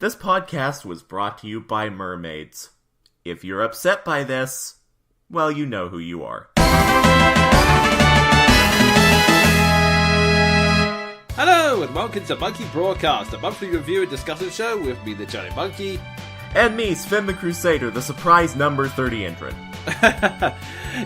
This podcast was brought to you by mermaids. If you're upset by this, well, you know who you are. Hello, and welcome to Monkey Broadcast, a monthly review and discussion show with me, the Jonin Monkey. And me, Sven the Crusader, the surprise number 30 entrant.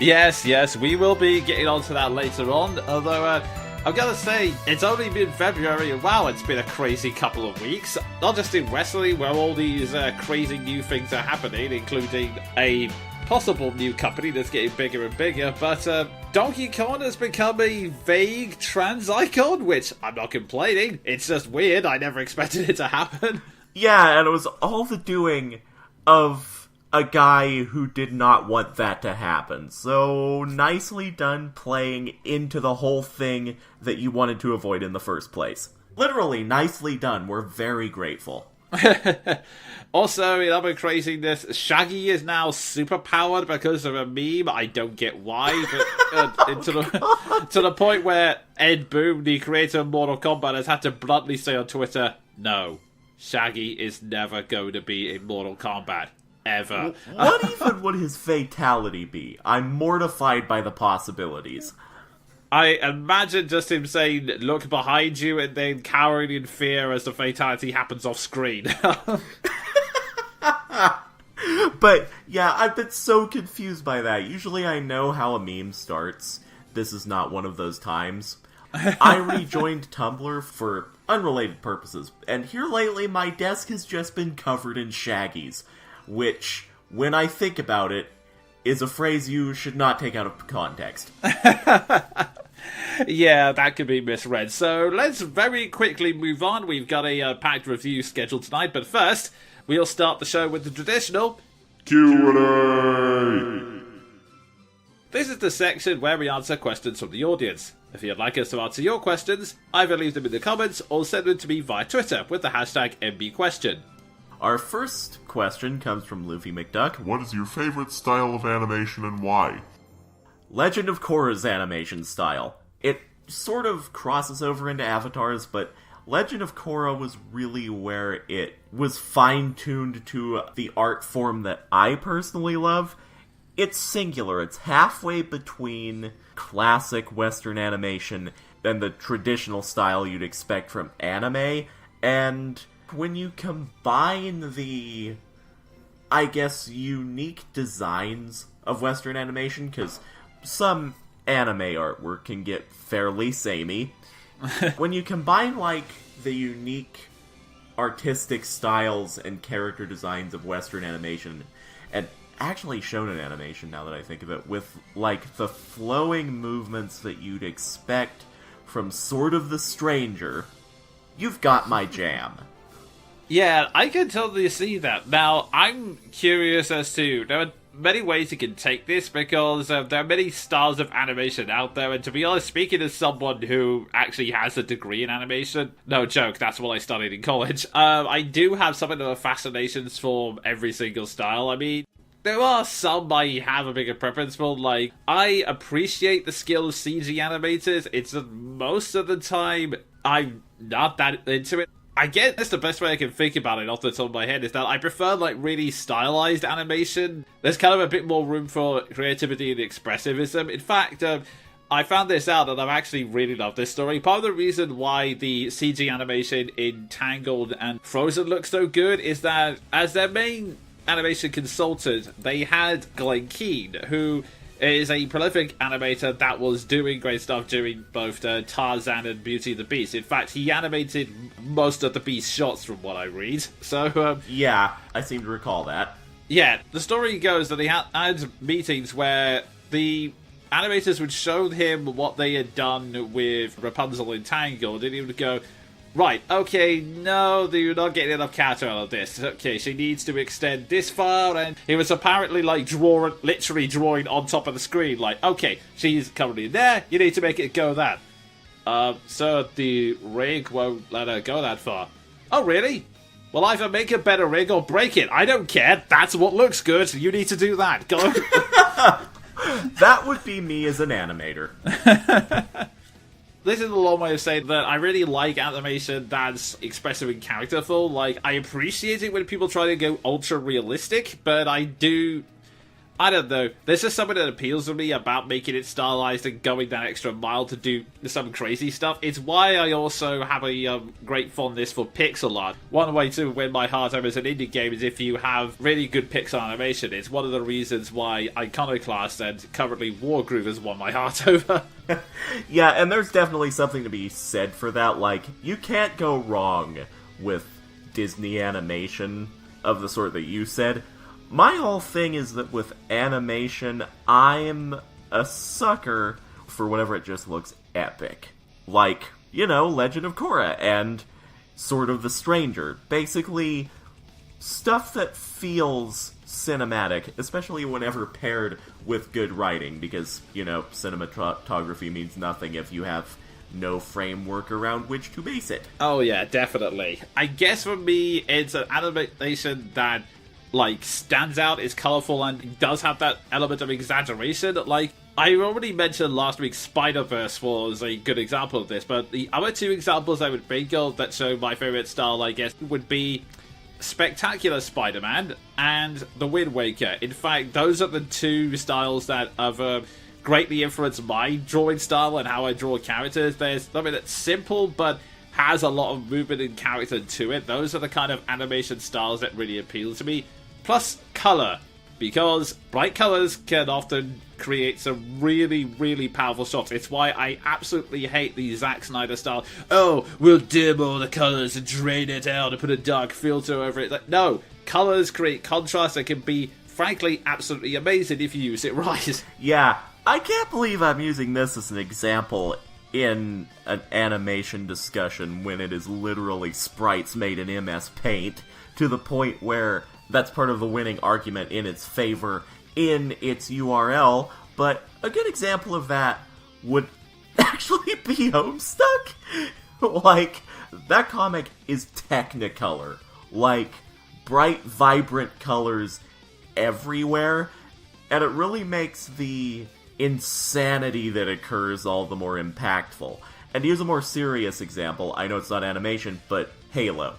Yes, we will be getting onto that later on, although I've got to say, it's only been February, and wow, it's been a crazy couple of weeks. Not just in wrestling, where all these crazy new things are happening, including a possible new company that's getting bigger and bigger, but Donkey Kong has become a vague trans icon, which I'm not complaining. It's just weird. I never expected it to happen. Yeah, and it was all the doing of a guy who did not want that to happen. So, nicely done playing into the whole thing that you wanted to avoid in the first place. Literally, nicely done. We're very grateful. Also, in other craziness, Shaggy is now superpowered because of a meme. I don't get why, but to the point where Ed Boon, the creator of Mortal Kombat, has had to bluntly say on Twitter, no, Shaggy is never going to be in Mortal Kombat. Ever. What even would his fatality be? I'm mortified by the possibilities. I imagine just him saying, look behind you, and then cowering in fear as the fatality happens off screen. But, yeah, I've been so confused by that. Usually I know how a meme starts. This is not one of those times. I rejoined Tumblr for unrelated purposes, and here lately my desk has just been covered in Shaggies. Which, when I think about it, is a phrase you should not take out of context. Yeah, that could be misread. So let's very quickly move on. We've got a packed review scheduled tonight, but first, we'll start the show with the traditional Q&A. This is the section where we answer questions from the audience. If you'd like us to answer your questions, either leave them in the comments or send them to me via Twitter with the hashtag MBQuestion. Our first question comes from Luffy McDuck. What is your favorite style of animation and why? Legend of Korra's animation style. It sort of crosses over into Avatars, but Legend of Korra was really where it was fine-tuned to the art form that I personally love. It's singular. It's halfway between classic Western animation and the traditional style you'd expect from anime, and when you combine the, I guess, unique designs of Western animation, because some anime artwork can get fairly samey, when you combine, like, the unique artistic styles and character designs of Western animation, and actually shonen animation, now that I think of it, with, like, the flowing movements that you'd expect from Sword of the Stranger, you've got my jam. Yeah, I can totally see that. Now, I'm curious as to, there are many ways you can take this, because there are many styles of animation out there, and to be honest, speaking as someone who actually has a degree in animation, no joke, that's what I studied in college, I do have something of a fascination for every single style. I mean, there are some I have a bigger preference for, like, I appreciate the skill of CG animators, it's that most of the time, I'm not that into it. I guess the best way I can think about it off the top of my head is that I prefer, like, really stylized animation. There's kind of a bit more room for creativity and expressivism. In fact, I found this out and I've actually really loved this story. Part of the reason why the CG animation in Tangled and Frozen looks so good is that as their main animation consultant, they had Glenn Keane, who is a prolific animator that was doing great stuff during both Tarzan and Beauty and the Beast. In fact, he animated most of the Beast shots from what I read. So, yeah, I seem to recall that. Yeah, the story goes that he had meetings where the animators would show him what they had done with Rapunzel and Tangled, and he would go, right, okay, no, you're not getting enough character out of this. Okay, she needs to extend this far, and he was apparently, like, literally drawing on top of the screen, like, okay, she's currently there, you need to make it go that. So the rig won't let her go that far. Oh, really? Well, either make a better rig or break it. I don't care. That's what looks good. You need to do that. Go. That would be me as an animator. This is a long way of saying that I really like animation that's expressive and characterful. Like, I appreciate it when people try to go ultra-realistic, but I don't know. There's just something that appeals to me about making it stylized and going that extra mile to do some crazy stuff. It's why I also have a great fondness for pixel art. One way to win my heart over as an indie game is if you have really good pixel animation. It's one of the reasons why Iconoclast and currently Wargroove has won my heart over. Yeah, and there's definitely something to be said for that. Like, you can't go wrong with Disney animation of the sort that you said. My whole thing is that with animation, I'm a sucker for whenever it just looks epic. Like, Legend of Korra and Sword of the Stranger. Basically, stuff that feels cinematic, especially whenever paired with good writing, because, cinematography means nothing if you have no framework around which to base it. Oh yeah, definitely. I guess for me, it's an animation that stands out, is colourful, and does have that element of exaggeration. Like, I already mentioned last week, Spider-Verse was a good example of this, but the other two examples I would think of that show my favourite style, I guess, would be Spectacular Spider-Man and The Wind Waker. In fact, those are the two styles that have greatly influenced my drawing style and how I draw characters. There's something that's simple, but has a lot of movement and character to it. Those are the kind of animation styles that really appeal to me. Plus, colour, because bright colours can often create some really, really powerful shots. It's why I absolutely hate the Zack Snyder style. Oh, we'll dim all the colours and drain it out and put a dark filter over it. Like, no, colours create contrast that can be, frankly, absolutely amazing if you use it right. Yeah, I can't believe I'm using this as an example in an animation discussion when it is literally sprites made in MS Paint, to the point where that's part of the winning argument in its favor in its URL, but a good example of that would actually be Homestuck. Like, that comic is Technicolor. Like, bright, vibrant colors everywhere, and it really makes the insanity that occurs all the more impactful. And to use a more serious example, I know it's not animation, but Halo.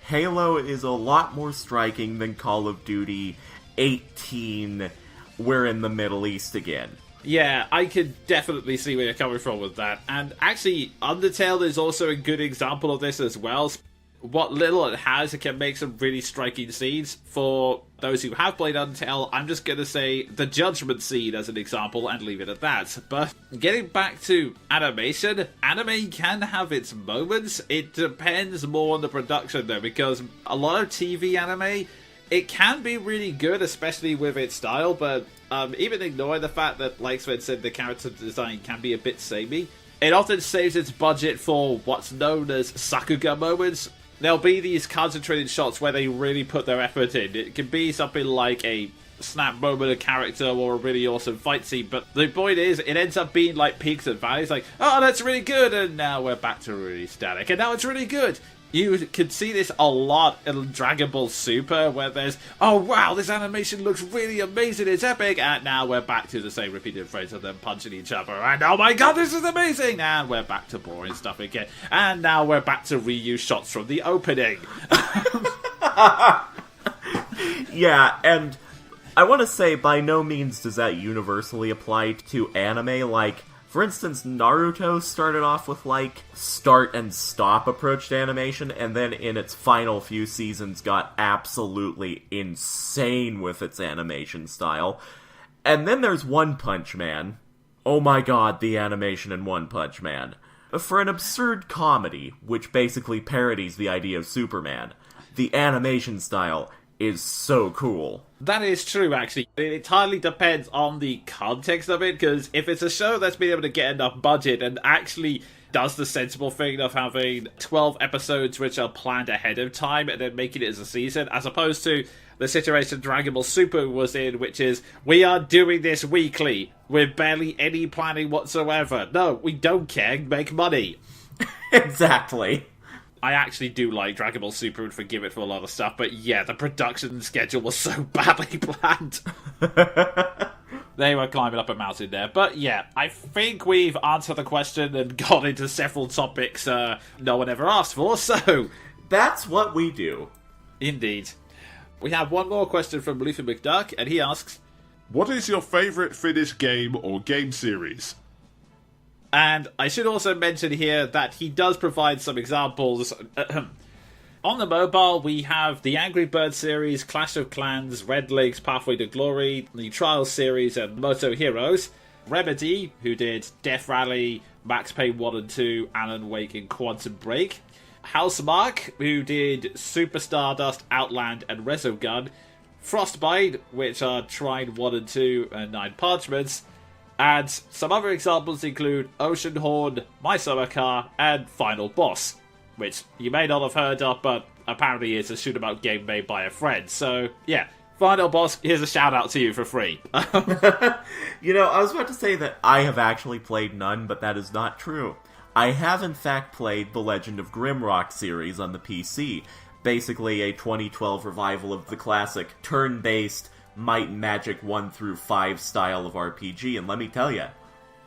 Halo is a lot more striking than Call of Duty 18, we're in the Middle East again. Yeah, I could definitely see where you're coming from with that. And actually, Undertale is also a good example of this as well. What little it has, it can make some really striking scenes. For those who have played Undertale, I'm just going to say the Judgment scene as an example and leave it at that. But getting back to animation, anime can have its moments. It depends more on the production though, because a lot of TV anime, it can be really good, especially with its style, but even ignoring the fact that, like Sven said, the character design can be a bit samey, it often saves its budget for what's known as Sakuga moments. There'll be these concentrated shots where they really put their effort in. It can be something like a snap moment of character or a really awesome fight scene, but the point is, it ends up being like peaks and valleys, like, oh, that's really good, and now we're back to really static, and now it's really good. You can see this a lot in Dragon Ball Super, where there's, oh wow, this animation looks really amazing, it's epic, and now we're back to the same repeated phrase of them punching each other, and oh my god, this is amazing, and we're back to boring stuff again, and now we're back to reuse shots from the opening. Yeah, and I want to say, by no means does that universally apply to anime. Like, for instance, Naruto started off with, like, start and stop approach to animation, and then in its final few seasons got absolutely insane with its animation style. And then there's One Punch Man. Oh my god, the animation in One Punch Man. For an absurd comedy, which basically parodies the idea of Superman, the animation style is so cool. That is true, actually. It entirely depends on the context of it, because if it's a show that's been able to get enough budget and actually does the sensible thing of having 12 episodes which are planned ahead of time and then making it as a season, as opposed to the situation Dragon Ball Super was in, which is, we are doing this weekly with barely any planning whatsoever. No, we don't care, make money. Exactly. I actually do like Dragon Ball Super and forgive it for a lot of stuff, but yeah, the production schedule was so badly planned. they were climbing up a mountain there. But yeah, I think we've answered the question and got into several topics no one ever asked for, so... That's what we do. Indeed. We have one more question from Luffy McDuck, and he asks... What is your favourite Finnish game or game series? And I should also mention here that he does provide some examples. On the mobile, we have the Angry Birds series, Clash of Clans, Red Lakes, Pathway to Glory, the Trials series, and Moto Heroes. Remedy, who did Death Rally, Max Payne 1 and 2, Alan Wake, and Quantum Break. Housemarque, who did Super Stardust, Outland, and Resogun. Frostbite, which are Trine 1 and 2, and Nine Parchments. And some other examples include Oceanhorn, My Summer Car, and Final Boss, which you may not have heard of, but apparently it's a shoot-em-up game made by a friend. So, yeah, Final Boss, here's a shout-out to you for free. You know, I was about to say that I have actually played none, but that is not true. I have, in fact, played the Legend of Grimrock series on the PC, basically a 2012 revival of the classic turn-based Might and Magic 1 through 5 style of RPG, and let me tell you,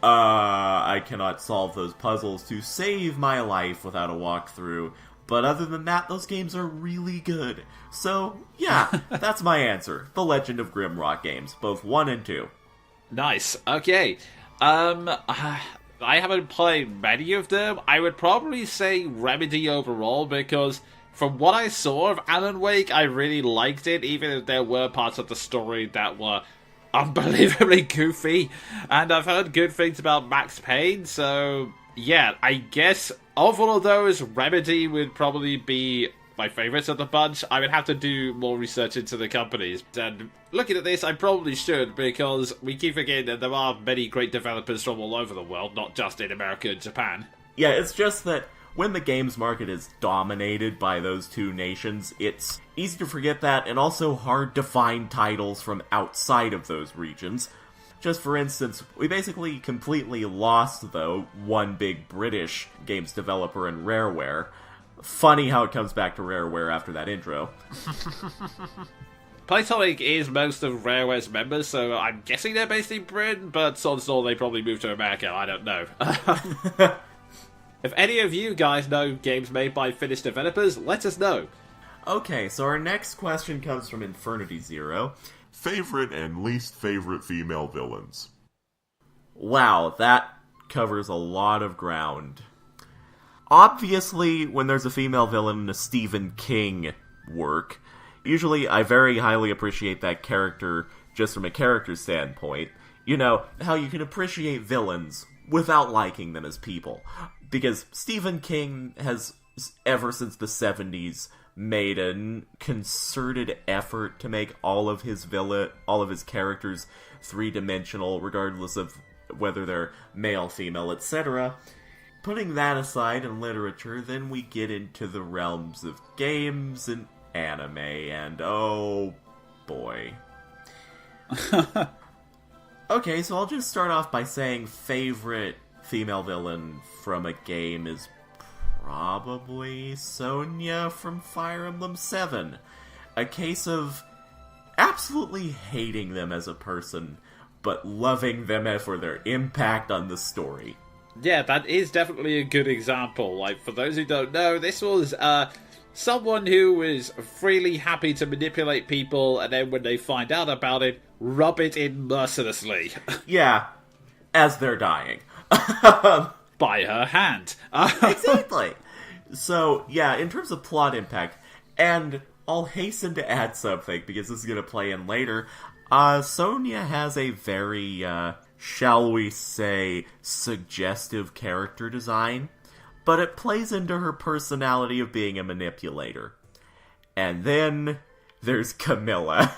I cannot solve those puzzles to save my life without a walkthrough, but other than that, those games are really good. So, yeah, that's my answer. The Legend of Grimrock games, both 1 and 2. Nice. Okay. I haven't played many of them. I would probably say Remedy overall, because from what I saw of Alan Wake, I really liked it, even if there were parts of the story that were unbelievably goofy. And I've heard good things about Max Payne, so yeah, I guess of all of those, Remedy would probably be my favourites of the bunch. I would have to do more research into the companies. And looking at this, I probably should, because we keep forgetting that there are many great developers from all over the world, not just in America and Japan. Yeah, it's just that when the games market is dominated by those two nations, it's easy to forget that, and also hard to find titles from outside of those regions. Just for instance, we basically completely lost, though, one big British games developer in Rareware. Funny how it comes back to Rareware after that intro. Playtonic is most of Rareware's members, so I'm guessing they're based in Britain, but odds are they probably moved to America, I don't know. If any of you guys know games made by Finnish developers, let us know. Okay, so our next question comes from Infernity Zero. Favorite and least favorite female villains? Wow, that covers a lot of ground. Obviously, when there's a female villain in a Stephen King work, usually I very highly appreciate that character just from a character standpoint. You know, how you can appreciate villains without liking them as people. Because Stephen King has, ever since the 70s, made a concerted effort to make all of his characters three-dimensional, regardless of whether they're male, female, etc. Putting that aside in literature, then we get into the realms of games and anime, and oh boy. Okay, so I'll just start off by saying favorite female villain from a game is probably Sonya from Fire Emblem 7. A case of absolutely hating them as a person, but loving them for their impact on the story. Yeah, that is definitely a good example. Like, for those who don't know, this was someone who was freely happy to manipulate people, and then when they find out about it, rub it in mercilessly. Yeah, as they're dying. By her hand. Exactly. So, yeah, in terms of plot impact, and I'll hasten to add something, because this is going to play in later, Sonya has a very, shall we say, suggestive character design, but it plays into her personality of being a manipulator. And then there's Camilla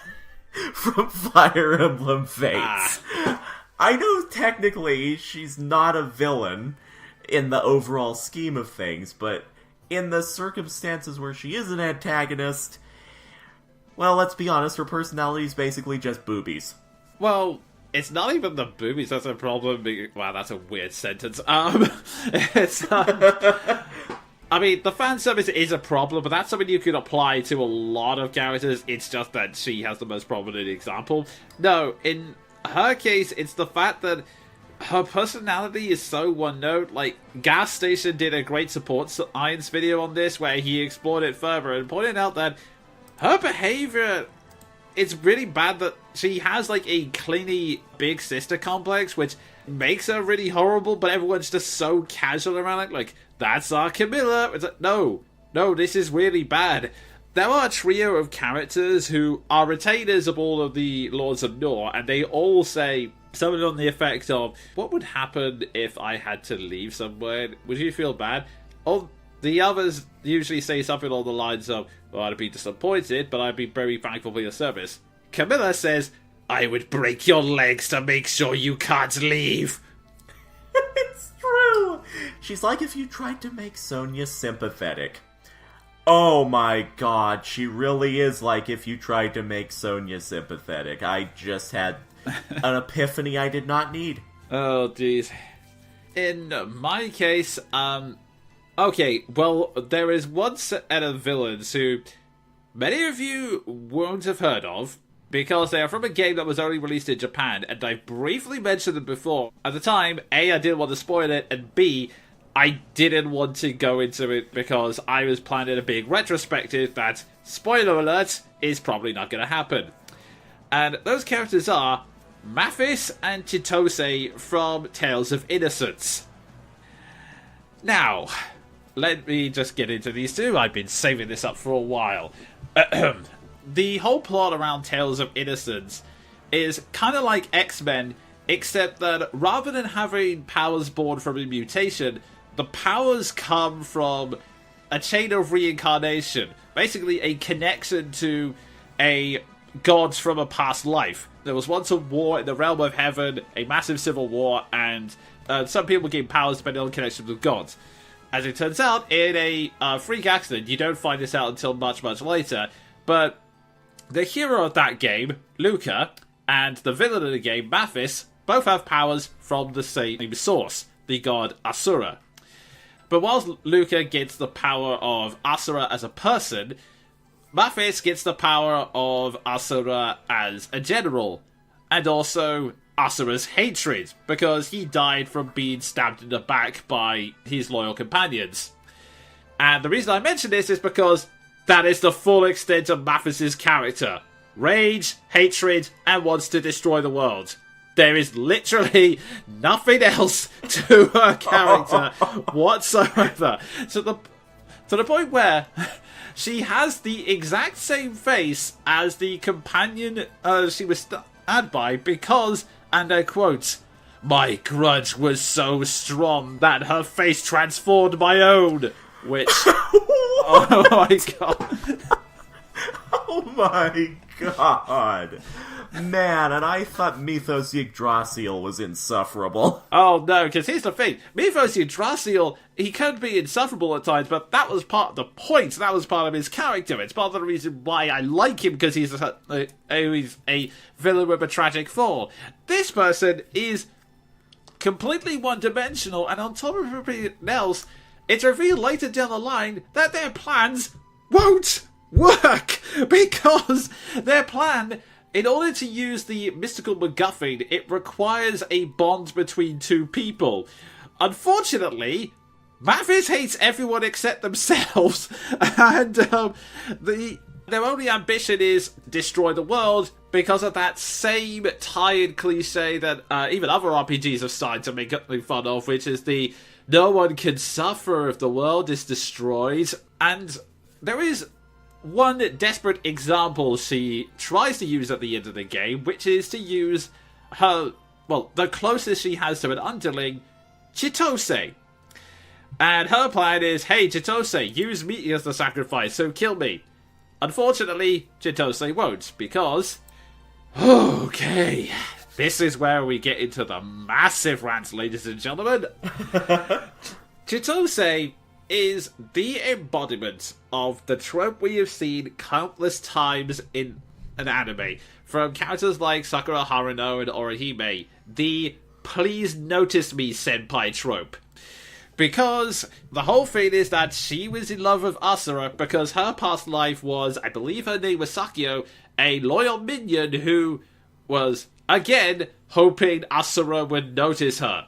from Fire Emblem Fates. I know technically she's not a villain in the overall scheme of things, but in the circumstances where she is an antagonist, well, let's be honest, her personality is basically just boobies. Well, it's not even the boobies that's a problem. Wow, that's a weird sentence. It's... I mean, the fan service is a problem, but that's something you could apply to a lot of characters. It's just that she has the most prominent example. No, in her case, it's the fact that her personality is so one note. Like, Gas Station did a great support Irons video on this where he explored it further and pointed out that her behavior, it's really bad that she has like a clingy big sister complex, which makes her really horrible, but everyone's just so casual around it. Like, that's our Camilla. It's like, no, this is really bad. There are a trio of characters who are retainers of all of the Lords of Nor, and they all say something on the effect of, what would happen if I had to leave somewhere? Would you feel bad? All the others usually say something along the lines of, well, I'd be disappointed, but I'd be very thankful for your service. Camilla says, I would break your legs to make sure you can't leave. It's true. She's like if you tried to make Sonya sympathetic. Oh my god, she really is like if you tried to make Sonya sympathetic. I just had an epiphany I did not need. Oh, jeez. In my case, okay, well, there is one set of villains who many of you won't have heard of, because they are from a game that was only released in Japan, and I briefly mentioned them before. At the time, A, I didn't want to spoil it, and B, I didn't want to go into it because I was planning a big retrospective that, spoiler alert, is probably not going to happen. And those characters are Mathis and Chitose from Tales of Innocence. Now, let me just get into these two. I've been saving this up for a while. The whole plot around Tales of Innocence is kind of like X-Men, except that rather than having powers born from a mutation, the powers come from a chain of reincarnation. Basically, a connection to a god from a past life. There was once a war in the realm of heaven, a massive civil war, and some people gain powers depending on connections with gods. As it turns out, in a freak accident, you don't find this out until much, much later, but the hero of that game, Luca, and the villain of the game, Mathis, both have powers from the same source, the god Asura. But whilst Luca gets the power of Asura as a person, Mathis gets the power of Asura as a general, and also Asura's hatred, because he died from being stabbed in the back by his loyal companions. And the reason I mention this is because that is the full extent of Mathis's character. Rage, hatred, and wants to destroy the world. There is literally nothing else to her character whatsoever. To the point where she has the exact same face as the companion she was stabbed by because, and I quote, my grudge was so strong that her face transformed my own. Which, oh my god. Oh my god. Man, and I thought Mythos Yggdrasil was insufferable. Oh no, because here's the thing. Mythos Yggdrasil, he could be insufferable at times, but that was part of the point. That was part of his character. It's part of the reason why I like him, because he's a villain with a tragic fall. This person is completely one-dimensional, and on top of everything else, it's revealed later down the line that their plans won't work, because their plan, in order to use the mystical MacGuffin, it requires a bond between two people. Unfortunately, Mathis hates everyone except themselves, and their only ambition is destroy the world, because of that same tired cliche that even other RPGs have started to make fun of, which is the no one can suffer if the world is destroyed. And there is one desperate example she tries to use at the end of the game, which is to use her, well, the closest she has to an underling, Chitose. And her plan is, hey, Chitose, use me as the sacrifice, so kill me. Unfortunately, Chitose won't, because... okay, this is where we get into the massive rant, ladies and gentlemen. Chitose is the embodiment of the trope we have seen countless times in an anime, from characters like Sakura Haruno and Orihime, the please notice me senpai trope. Because the whole thing is that she was in love with Asura because her past life was, I believe her name was Sakio, a loyal minion who was again, hoping Asura would notice her.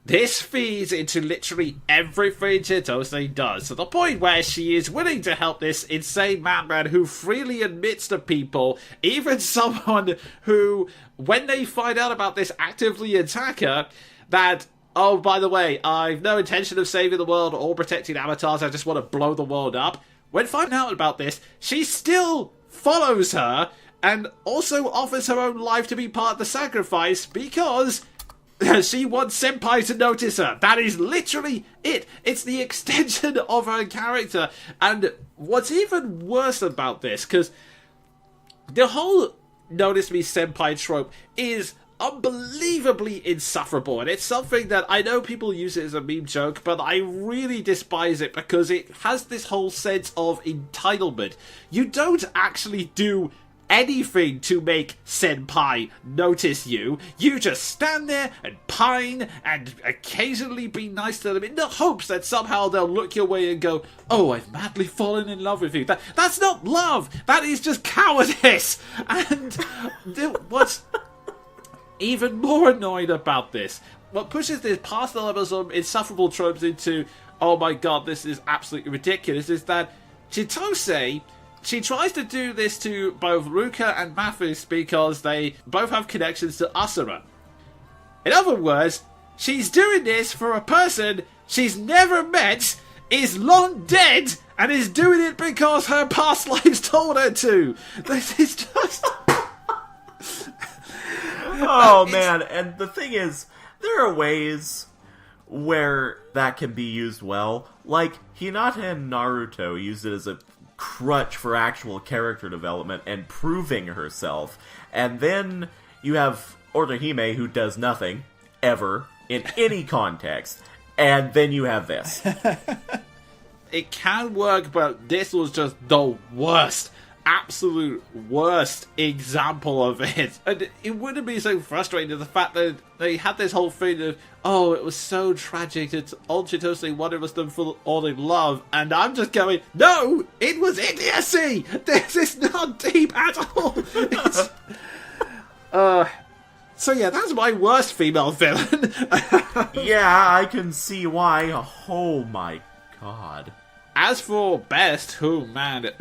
This feeds into literally everything Chitose does, to the point where she is willing to help this insane madman who freely admits to people, even someone who, when they find out about this, actively attack her, that, oh, by the way, I've no intention of saving the world or protecting avatars, I just want to blow the world up. When finding out about this, she still follows her, and also offers her own life to be part of the sacrifice, because she wants Senpai to notice her. That is literally it. It's the extension of her character. And what's even worse about this, because the whole Notice Me Senpai trope is unbelievably insufferable, and it's something that I know people use it as a meme joke, but I really despise it because it has this whole sense of entitlement. You don't actually do anything to make Senpai notice you. You just stand there and pine and occasionally be nice to them in the hopes that somehow they'll look your way and go, oh, I've madly fallen in love with you. That's not love. That is just cowardice. And what's even more annoying about this, what pushes this past the levels of insufferable tropes into, oh my god, this is absolutely ridiculous, is that Chitose, she tries to do this to both Ruka and Mathis because they both have connections to Asura. In other words, she's doing this for a person she's never met, is long dead, and is doing it because her past lives told her to. This is just... Oh, man, and the thing is, there are ways where that can be used well. Like, Hinata and Naruto used it as a crutch for actual character development and proving herself. And then you have Orihime, who does nothing, ever, in any context. And then you have this. It can work, but this was just the worst, absolute worst example of it. And it wouldn't be so frustrating, the fact that they had this whole thing of, oh, it was so tragic that all Chitose wanted was them all in love, and I'm just going, no, it was idiocy! This is not deep at all! It's... So yeah, that's my worst female villain. Yeah, I can see why. Oh my god. As for best, oh man,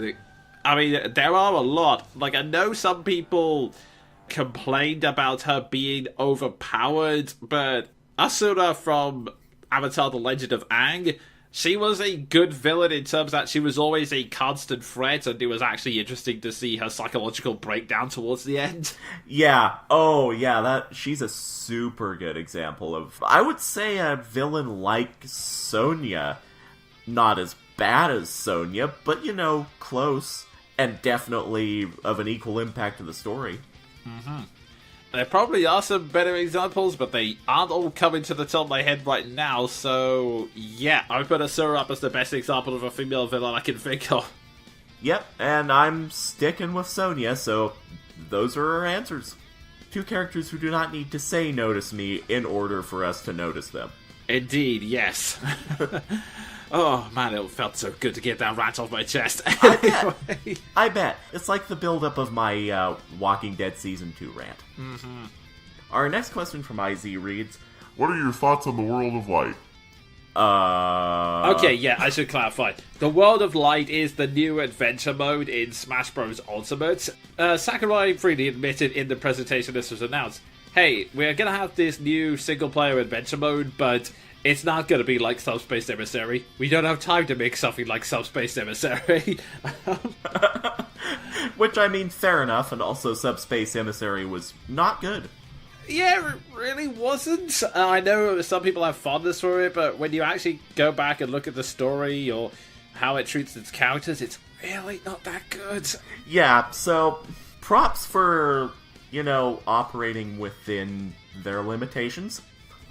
I mean, there are a lot. Like, I know some people complained about her being overpowered, but Asura from Avatar: The Legend of Aang, she was a good villain in terms that she was always a constant threat, and it was actually interesting to see her psychological breakdown towards the end. Yeah, oh yeah, she's a super good example of, I would say, a villain like Sonya. Not as bad as Sonya, but, you know, close. And definitely of an equal impact to the story. Mm-hmm. There probably are some better examples, but they aren't all coming to the top of my head right now, so yeah, I put Asura up as the best example of a female villain I can think of. Yep, and I'm sticking with Sonya, so those are our answers. Two characters who do not need to say notice me in order for us to notice them. Indeed, yes. Oh man, it felt so good to get that rant off my chest. I bet. It's like the build-up of my Walking Dead Season 2 rant. Mm-hmm. Our next question from IZ reads, what are your thoughts on the World of Light? Okay, yeah, I should clarify. The World of Light is the new adventure mode in Smash Bros. Ultimate. Sakurai freely admitted in the presentation this was announced, hey, we're gonna have this new single-player adventure mode, but it's not going to be like Subspace Emissary. We don't have time to make something like Subspace Emissary. Which, I mean, fair enough, and also Subspace Emissary was not good. Yeah, it really wasn't. I know some people have fondness for it, but when you actually go back and look at the story or how it treats its characters, it's really not that good. Yeah, so props for, you know, operating within their limitations.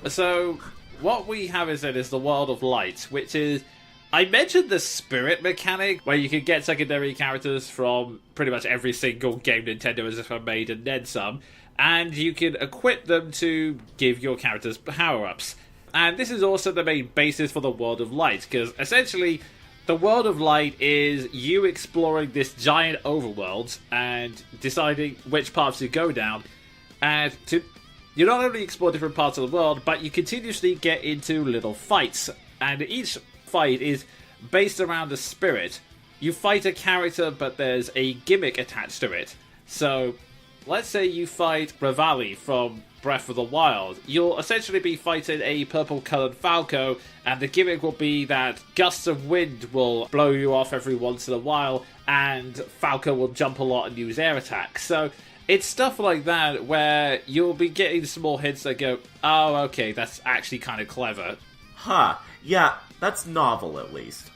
So what we have instead is the World of Light, which is, I mentioned the spirit mechanic, where you can get secondary characters from pretty much every single game Nintendo has ever made and then some, and you can equip them to give your characters power-ups. And this is also the main basis for the World of Light, because essentially the World of Light is you exploring this giant overworld and deciding which paths you go down. And you not only explore different parts of the world, but you continuously get into little fights. And each fight is based around a spirit. You fight a character, but there's a gimmick attached to it. So, let's say you fight Revali from Breath of the Wild. You'll essentially be fighting a purple-coloured Falco, and the gimmick will be that gusts of wind will blow you off every once in a while, and Falco will jump a lot and use air attacks. So, it's stuff like that where you'll be getting small hints that go, oh, okay, that's actually kind of clever. Huh. Yeah, that's novel at least.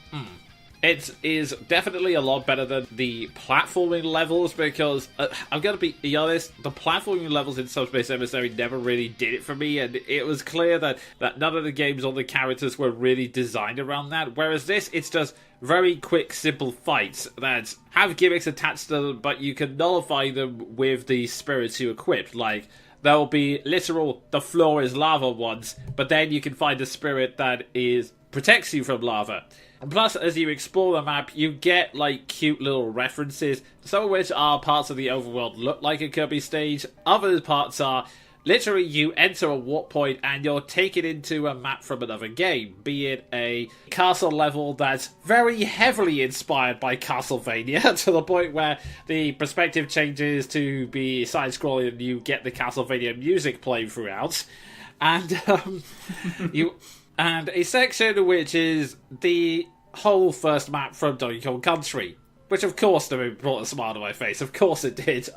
It is definitely a lot better than the platforming levels because, I'm going to be honest, the platforming levels in Subspace Emissary never really did it for me, and it was clear that none of the games or the characters were really designed around that, whereas this, it's just very quick, simple fights that have gimmicks attached to them, but you can nullify them with the spirits you equipped, like... There will be literal, the floor is lava ones, but then you can find a spirit that protects you from lava. And plus, as you explore the map, you get, like, cute little references, some of which are parts of the overworld look like a Kirby stage, other parts are literally you enter a warp point and you're taken into a map from another game, be it a castle level that's very heavily inspired by Castlevania, to the point where the perspective changes to be side-scrolling and you get the Castlevania music playing throughout, and and a section which is the whole first map from Donkey Kong Country, which of course brought a smile to my face, of course it did.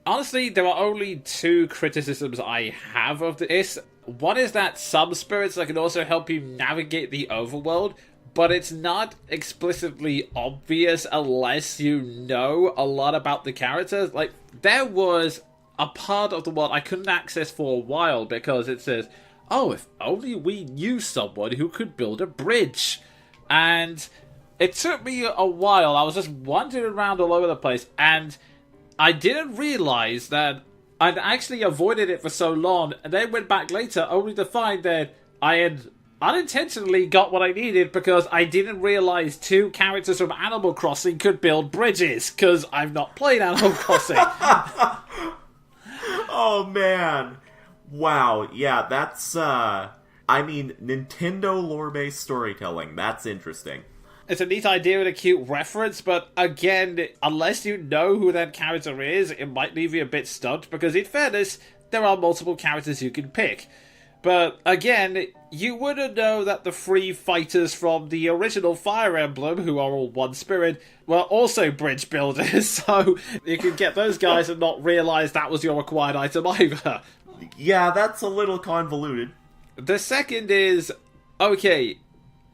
Honestly, there are only two criticisms I have of this. One is that some spirits that can also help you navigate the overworld, but it's not explicitly obvious unless you know a lot about the characters. Like, there was a part of the world I couldn't access for a while because it says, oh, if only we knew someone who could build a bridge. And it took me a while. I was just wandering around all over the place, and I didn't realize that I'd actually avoided it for so long, and then went back later only to find that I had unintentionally got what I needed because I didn't realize two characters from Animal Crossing could build bridges, because I've not played Animal Crossing. Oh, man. Wow. Yeah, that's, Nintendo lore-based storytelling. That's interesting. It's a neat idea and a cute reference, but again, unless you know who that character is, it might leave you a bit stumped, because in fairness, there are multiple characters you can pick. But again, you wouldn't know that the three fighters from the original Fire Emblem, who are all one spirit, were also bridge builders, so you could get those guys and not realize that was your required item either. Yeah, that's a little convoluted. The second is, okay,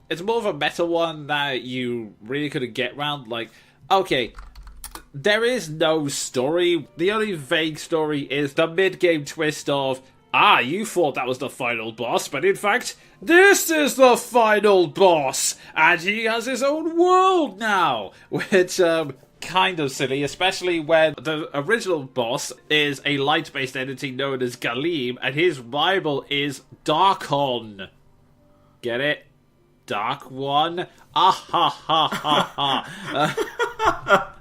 it's more of a meta one that you really couldn't get around. Like, okay, there is no story. The only vague story is the mid-game twist of, you thought that was the final boss, but in fact, this is the final boss, and he has his own world now, which, kind of silly, especially when the original boss is a light-based entity known as Galim, and his rival is Darkon. Get it? Dark One? Ah ha ha ha ha.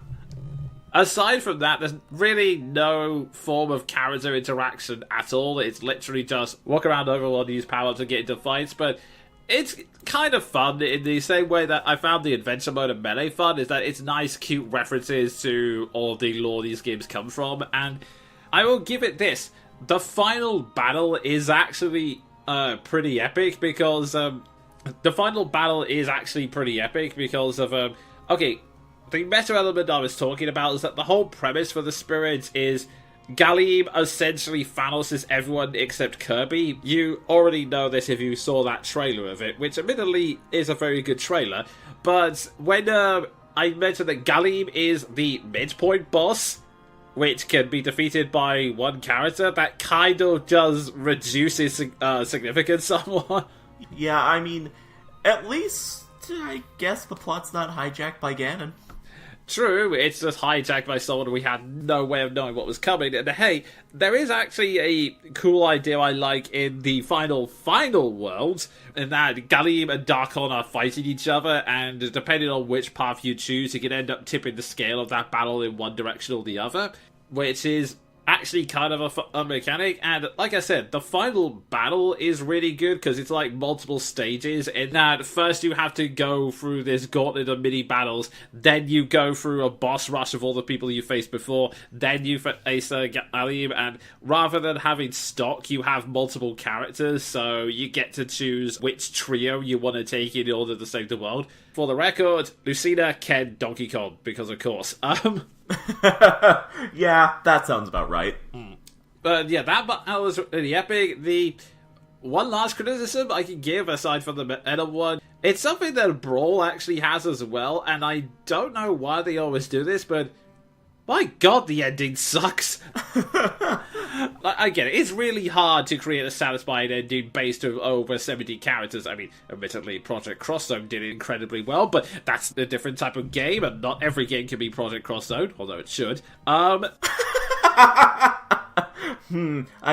Aside from that, there's really no form of character interaction at all. It's literally just walk around Overworld, use power-ups and get into fights, but it's kind of fun in the same way that I found the adventure mode of Melee fun, is that it's nice, cute references to all of the lore these games come from, and I will give it this. The final battle is actually pretty epic because, the final battle is actually pretty epic because of, okay, the meta element I was talking about is that the whole premise for the spirits is Galim essentially Thanos' everyone except Kirby. You already know this if you saw that trailer of it, which admittedly is a very good trailer, but when I mentioned that Galim is the midpoint boss, which can be defeated by one character, that kind of just reduces significance somewhat. Yeah, at least, I guess the plot's not hijacked by Ganon. True, it's just hijacked by someone we had no way of knowing what was coming. And hey, there is actually a cool idea I like in the final world, in that Galim and Darkon are fighting each other, and depending on which path you choose, you can end up tipping the scale of that battle in one direction or the other, which is actually kind of a fun mechanic. And like I said, the final battle is really good because it's like multiple stages. In that, first you have to go through this gauntlet of mini battles, then you go through a boss rush of all the people you faced before, then you face Galim, and rather than having stock, you have multiple characters, so you get to choose which trio you want to take in order to save the world. For the record, Lucina, Ken, Donkey Kong, because of course. Yeah, that sounds about right. But yeah, that was really epic. The one last criticism I can give, aside from the meta one, it's something that Brawl actually has as well, and I don't know why they always do this, but my god, the ending sucks. I get it. It's really hard to create a satisfying ending based on over 70 characters. I mean, admittedly, Project Cross Zone did it incredibly well, but that's a different type of game, and not every game can be Project Cross Zone, although it should. I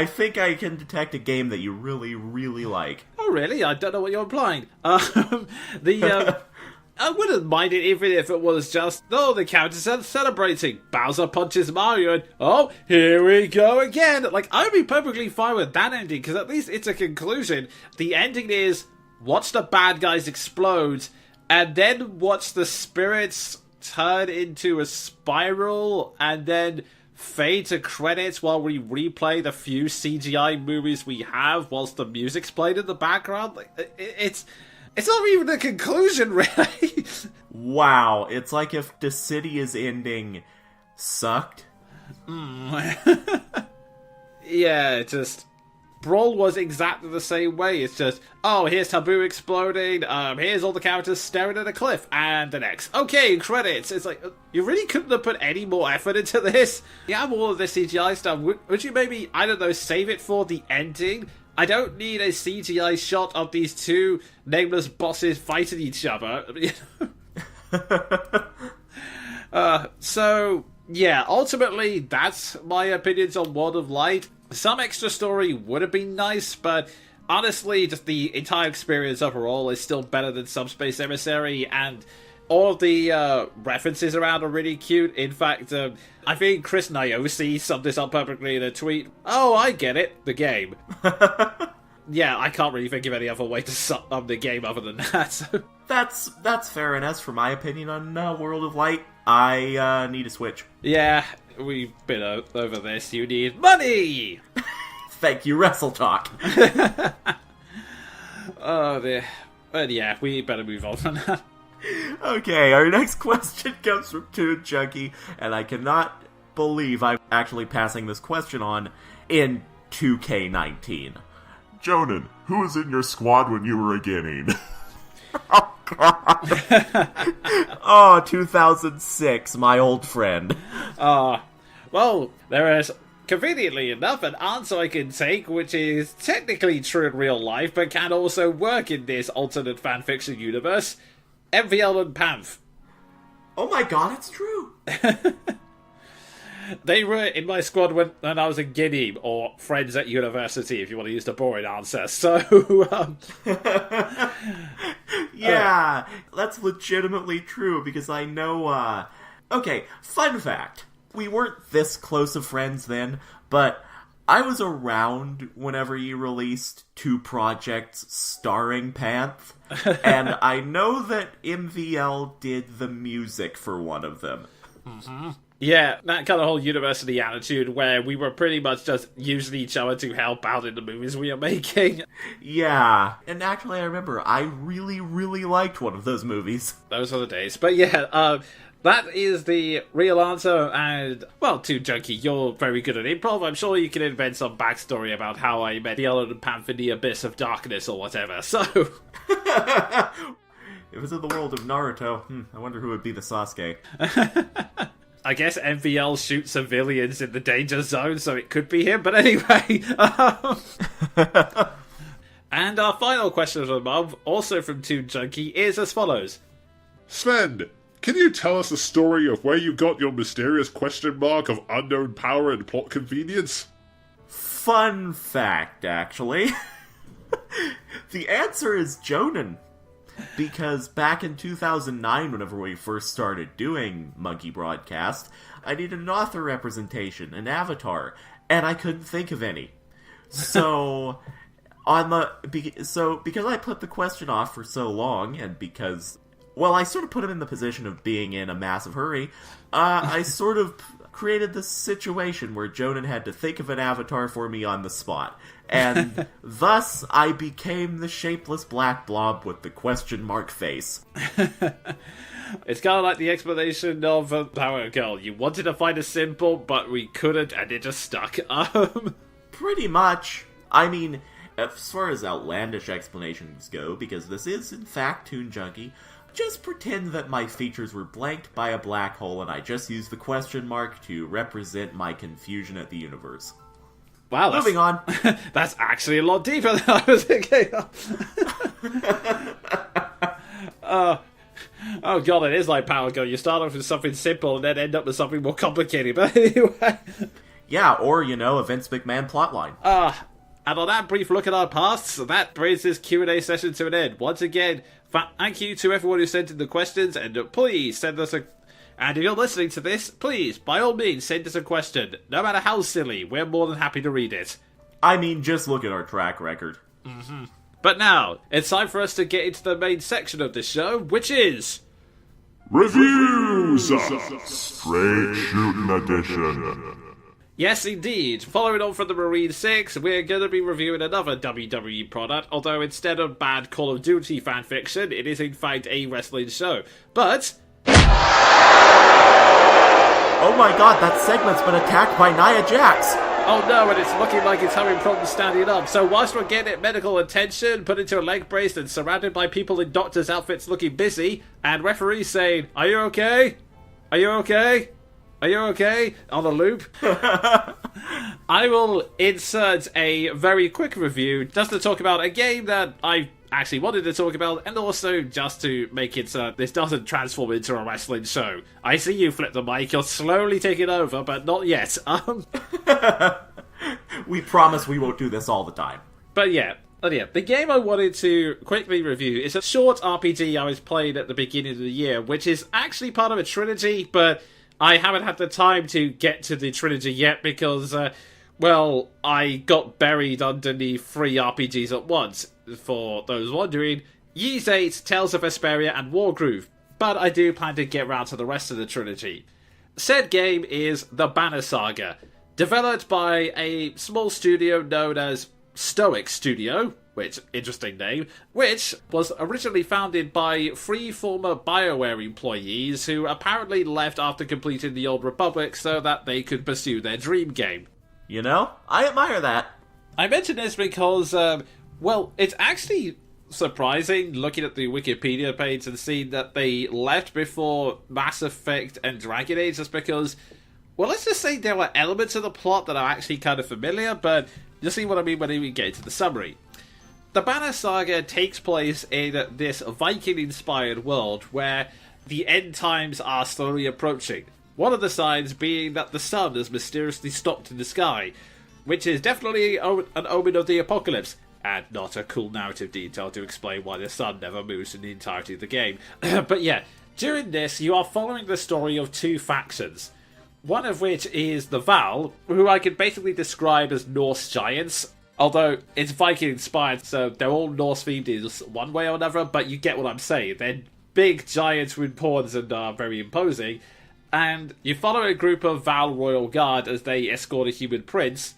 think I can detect a game that you really, really like. Oh, really? I don't know what you're implying. I wouldn't mind it even if it was just, the characters are celebrating. Bowser punches Mario and, here we go again. Like, I'd be perfectly fine with that ending, because at least it's a conclusion. The ending is, watch the bad guys explode, and then watch the spirits turn into a spiral, and then fade to credits while we replay the few CGI movies we have whilst the music's played in the background. Like, it's not even a conclusion, really. Wow, it's like if the city's ending sucked. Yeah, just Brawl was exactly the same way. It's just, here's Taboo exploding, here's all the characters staring at a cliff, and the next. Okay, credits. It's like, you really couldn't have put any more effort into this. You have all of this CGI stuff. Would you maybe, I don't know, save it for the ending? I don't need a CGI shot of these two nameless bosses fighting each other. So, yeah, ultimately, that's my opinions on World of Light. Some extra story would have been nice, but honestly, just the entire experience overall is still better than Subspace Emissary, and all of the references around are really cute. In fact, I think Chris Niosi summed this up perfectly in a tweet. Oh, I get it. The game. Yeah, I can't really think of any other way to sum up the game other than that. So. That's fair, and as for my opinion on World of Light, I need a Switch. Yeah, we've been over this. You need money! Thank you, Wrestle Talk. Oh, dear. But yeah, we better move on from that. Okay, our next question comes from Toon Junkie, and I cannot believe I'm actually passing this question on in 2K19. Jonin, who was in your squad when you were a guinea? Oh, God. Oh, 2006, my old friend. Well, there is, conveniently enough, an answer I can take, which is technically true in real life, but can also work in this alternate fanfiction universe. MVL and Pamf. Oh my god, it's true. They were in my squad when I was a guinea, or friends at university, if you want to use the boring answer. So, yeah, that's legitimately true, because I know, Okay, fun fact. We weren't this close of friends then, but I was around whenever you released 2 projects starring Panth, and I know that MVL did the music for one of them. Mm-hmm. Yeah, that kind of whole university attitude where we were pretty much just using each other to help out in the movies we are making. Yeah, and actually I remember I really, really liked one of those movies. Those are the days. But yeah, that is the real answer, and, well, Toon Junkie, you're very good at improv. I'm sure you can invent some backstory about how I met Yellow and Pamf in the Abyss of Darkness or whatever, so... It was in the world of Naruto. I wonder who would be the Sasuke. I guess MVL shoots civilians in the danger zone, so it could be him, but anyway. And our final question of the month, also from Toon Junkie, is as follows. Sven, can you tell us the story of where you got your mysterious question mark of unknown power and plot convenience? Fun fact, actually. The answer is Jonin. Because back in 2009, whenever we first started doing Monkey Broadcast, I needed an author representation, an avatar, and I couldn't think of any. So, because I put the question off for so long, and because, well, I sort of put him in the position of being in a massive hurry, I sort of created this situation where Jonin had to think of an avatar for me on the spot. And thus, I became the shapeless black blob with the question mark face. It's kind of like the explanation of Power Girl. You wanted to find a simple, but we couldn't, and it just stuck. Pretty much. I mean, as far as outlandish explanations go, because this is, in fact, Toon Junkie, just pretend that my features were blanked by a black hole and I just used the question mark to represent my confusion at the universe. Wow, moving on. That's actually a lot deeper than I was thinking. Oh god, it is like Power Girl. You start off with something simple and then end up with something more complicated. But anyway. Yeah, or, a Vince McMahon plotline. And on that brief look at our pasts, that brings this Q&A session to an end. Once again, thank you to everyone who sent in the questions, and please send us a... And if you're listening to this, please, by all means, send us a question. No matter how silly, we're more than happy to read it. I mean, just look at our track record. Mm-hmm. But now, it's time for us to get into the main section of this show, which is... Reviews! Straight Shooting Edition. Yes, indeed. Following on from the Marine 6, we're going to be reviewing another WWE product, although instead of bad Call of Duty fanfiction, it is in fact a wrestling show. But... Oh my god, that segment's been attacked by Nia Jax! Oh no, and it's looking like it's having problems standing up. So whilst we're getting medical attention, put into a leg brace and surrounded by people in doctors' outfits looking busy, and referees saying, "Are you okay? Are you okay? Are you okay?" on the loop. I will insert a very quick review just to talk about a game that I actually wanted to talk about, and also just to make it so this doesn't transform into a wrestling show. I see you flip the mic, you're slowly taking over, but not yet. We promise we won't do this all the time. But yeah, the game I wanted to quickly review is a short RPG I was playing at the beginning of the year, which is actually part of a trilogy, but I haven't had the time to get to the trilogy yet because, I got buried underneath 3 RPGs at once. For those wondering, Ys 8, Tales of Vesperia, and Wargroove, but I do plan to get round to the rest of the trilogy. Said game is the Banner Saga, developed by a small studio known as Stoic Studio, which, interesting name, which was originally founded by 3 former BioWare employees who apparently left after completing the Old Republic so that they could pursue their dream game. I admire that. I mention this because, it's actually surprising looking at the Wikipedia page and seeing that they left before Mass Effect and Dragon Age, just because, let's just say there were elements of the plot that are actually kind of familiar, but you'll see what I mean when we get into the summary. The Banner Saga takes place in this Viking-inspired world where the end times are slowly approaching. One of the signs being that the sun has mysteriously stopped in the sky, which is definitely an omen of the apocalypse, and not a cool narrative detail to explain why the sun never moves in the entirety of the game. But yeah, during this, you are following the story of 2 factions. One of which is the Val, who I can basically describe as Norse giants, although it's Viking-inspired, so they're all Norse-themed in one way or another, but you get what I'm saying. They're big giants with horns and are very imposing, and you follow a group of Val Royal Guard as they escort a human prince,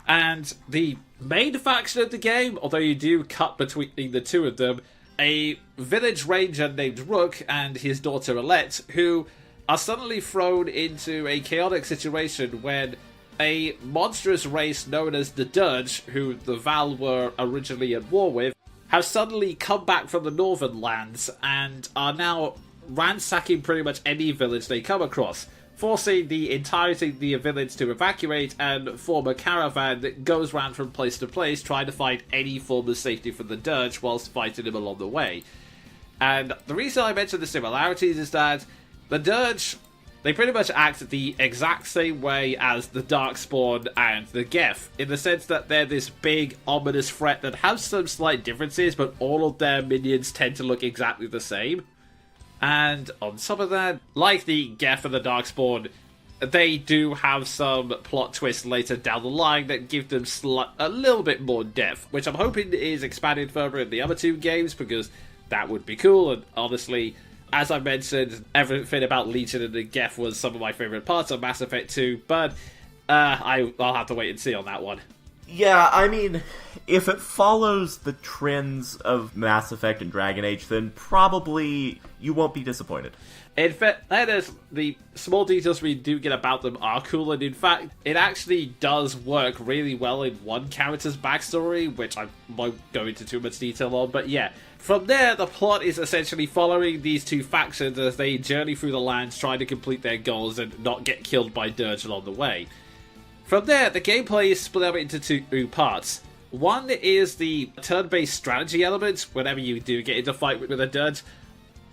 and the main faction of the game, although you do cut between the 2 of them, a village ranger named Rook and his daughter Alette, who are suddenly thrown into a chaotic situation when a monstrous race known as the Dirge, who the Val were originally at war with, have suddenly come back from the northern lands and are now ransacking pretty much any village they come across, forcing the entirety of the village to evacuate and form a caravan that goes round from place to place trying to find any form of safety for the Dirge whilst fighting him along the way. And the reason I mention the similarities is that the Dirge, they pretty much act the exact same way as the Darkspawn and the Geth, in the sense that they're this big, ominous threat that has some slight differences, but all of their minions tend to look exactly the same. And on top of that, like the Geth and the Darkspawn, they do have some plot twists later down the line that give them a little bit more depth, which I'm hoping is expanded further in the other two games, because that would be cool. And honestly, as I mentioned, everything about Legion and the Geth was some of my favourite parts of Mass Effect 2, but I'll have to wait and see on that one. Yeah, I mean, if it follows the trends of Mass Effect and Dragon Age, then probably you won't be disappointed. In fact, the small details we do get about them are cool, and in fact, it actually does work really well in one character's backstory, which I won't go into too much detail on, but yeah. From there, the plot is essentially following these two factions as they journey through the lands trying to complete their goals and not get killed by Dirge along the way. From there, the gameplay is split up into two parts. One is the turn-based strategy element, whenever you do get into a fight with a Dirge.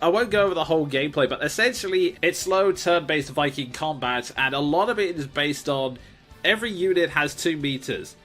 I won't go over the whole gameplay, but essentially it's slow turn-based Viking combat, and a lot of it is based on every unit has 2 meters.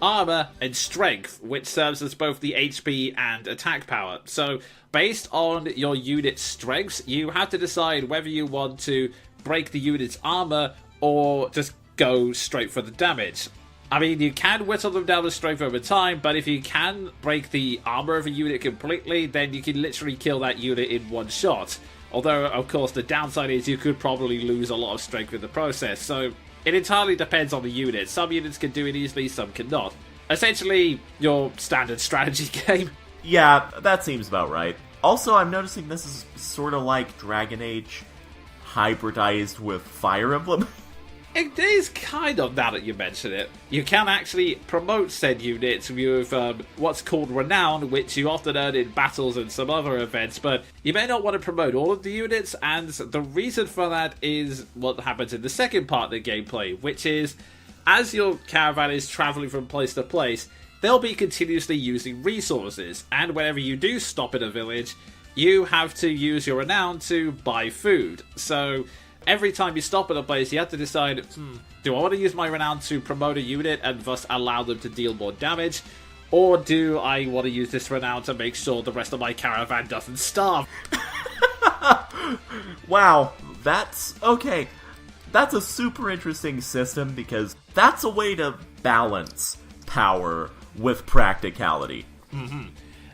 Armor and strength, which serves as both the HP and attack power. So, based on your unit's strengths, you have to decide whether you want to break the unit's armor or just go straight for the damage. I mean, you can whittle them down to strength over time, but if you can break the armor of a unit completely, then you can literally kill that unit in one shot. Although, of course, the downside is you could probably lose a lot of strength in the process, so it entirely depends on the unit. Some units can do it easily, some cannot. Essentially, your standard strategy game. Yeah, that seems about right. Also, I'm noticing this is sort of like Dragon Age hybridized with Fire Emblem. It is kind of, now that you mention it. You can actually promote said units with what's called Renown, which you often earn in battles and some other events, but you may not want to promote all of the units, and the reason for that is what happens in the second part of the gameplay, which is, as your caravan is travelling from place to place, they'll be continuously using resources, and whenever you do stop in a village, you have to use your Renown to buy food. So every time you stop at a place, you have to decide, do I want to use my Renown to promote a unit and thus allow them to deal more damage? Or do I want to use this Renown to make sure the rest of my caravan doesn't starve? Wow, that's okay. That's a super interesting system, because that's a way to balance power with practicality. Mm-hmm.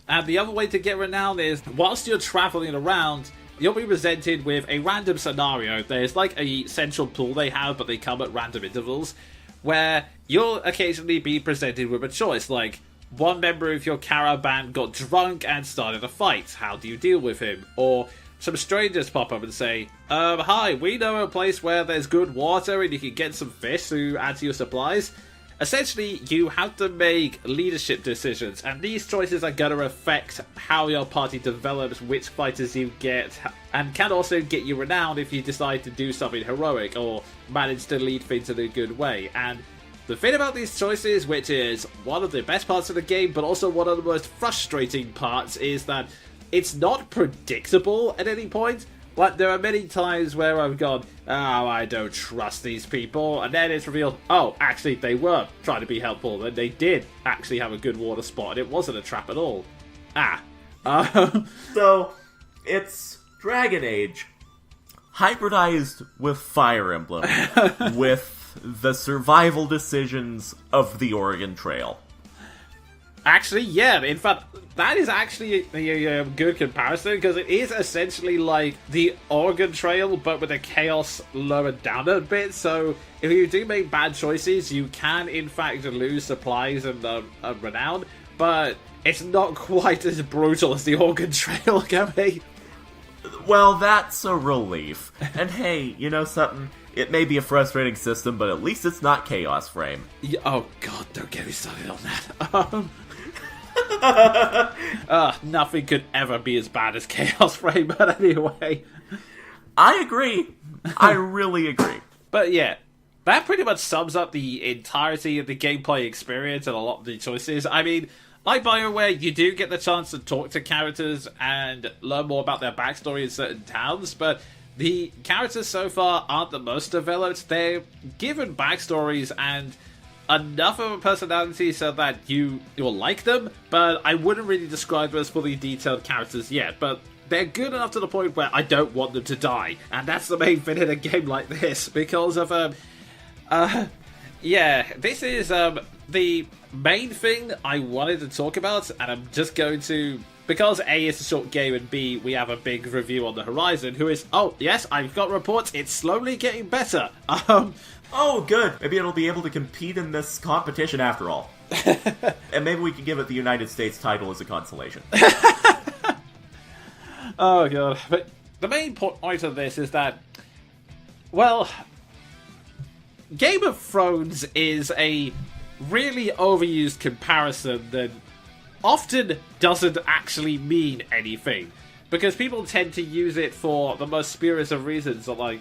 And the other way to get Renown is, whilst you're travelling around, you'll be presented with a random scenario. There's like a central pool they have, but they come at random intervals, where you'll occasionally be presented with a choice, like, one member of your caravan got drunk and started a fight. How do you deal with him? Or some strangers pop up and say, hi, we know a place where there's good water and you can get some fish to add to your supplies. Essentially, you have to make leadership decisions, and these choices are going to affect how your party develops, which fighters you get, and can also get you renowned if you decide to do something heroic or manage to lead things in a good way. And the thing about these choices, which is one of the best parts of the game, but also one of the most frustrating parts, is that it's not predictable at any point. Like, there are many times where I've gone, oh, I don't trust these people, and then it's revealed, oh, actually, they were trying to be helpful, and they did actually have a good water spot, and it wasn't a trap at all. So, it's Dragon Age, hybridized with Fire Emblem, with the survival decisions of the Oregon Trail. Actually, yeah, in fact, that is actually a good comparison, because it is essentially like the Oregon Trail, but with the chaos lowered down a bit. So if you do make bad choices, you can in fact lose supplies and renown, but it's not quite as brutal as the Oregon Trail can be. Well, that's a relief. And hey, you know something? It may be a frustrating system, but at least it's not Chaos Frame. Yeah, oh god, don't get me started on that. Nothing could ever be as bad as Chaos Frame, but anyway. I agree. I really agree. But yeah, that pretty much sums up the entirety of the gameplay experience and a lot of the choices. I mean, like BioWare, you do get the chance to talk to characters and learn more about their backstory in certain towns, but the characters so far aren't the most developed. They're given backstories and enough of a personality so that you will like them, but I wouldn't really describe them as fully detailed characters yet. But they're good enough to the point where I don't want them to die. And that's the main thing in a game like this, because of, this is, the main thing I wanted to talk about, and I'm just going to, because A, it's a short game, and B, we have a big review on the horizon, who is, oh, yes, I've got reports, it's slowly getting better. Oh, good. Maybe it'll be able to compete in this competition after all. And maybe we can give it the United States title as a consolation. Oh, God. But the main point of this is that, well, Game of Thrones is a really overused comparison that often doesn't actually mean anything. Because people tend to use it for the most spurious of reasons, like,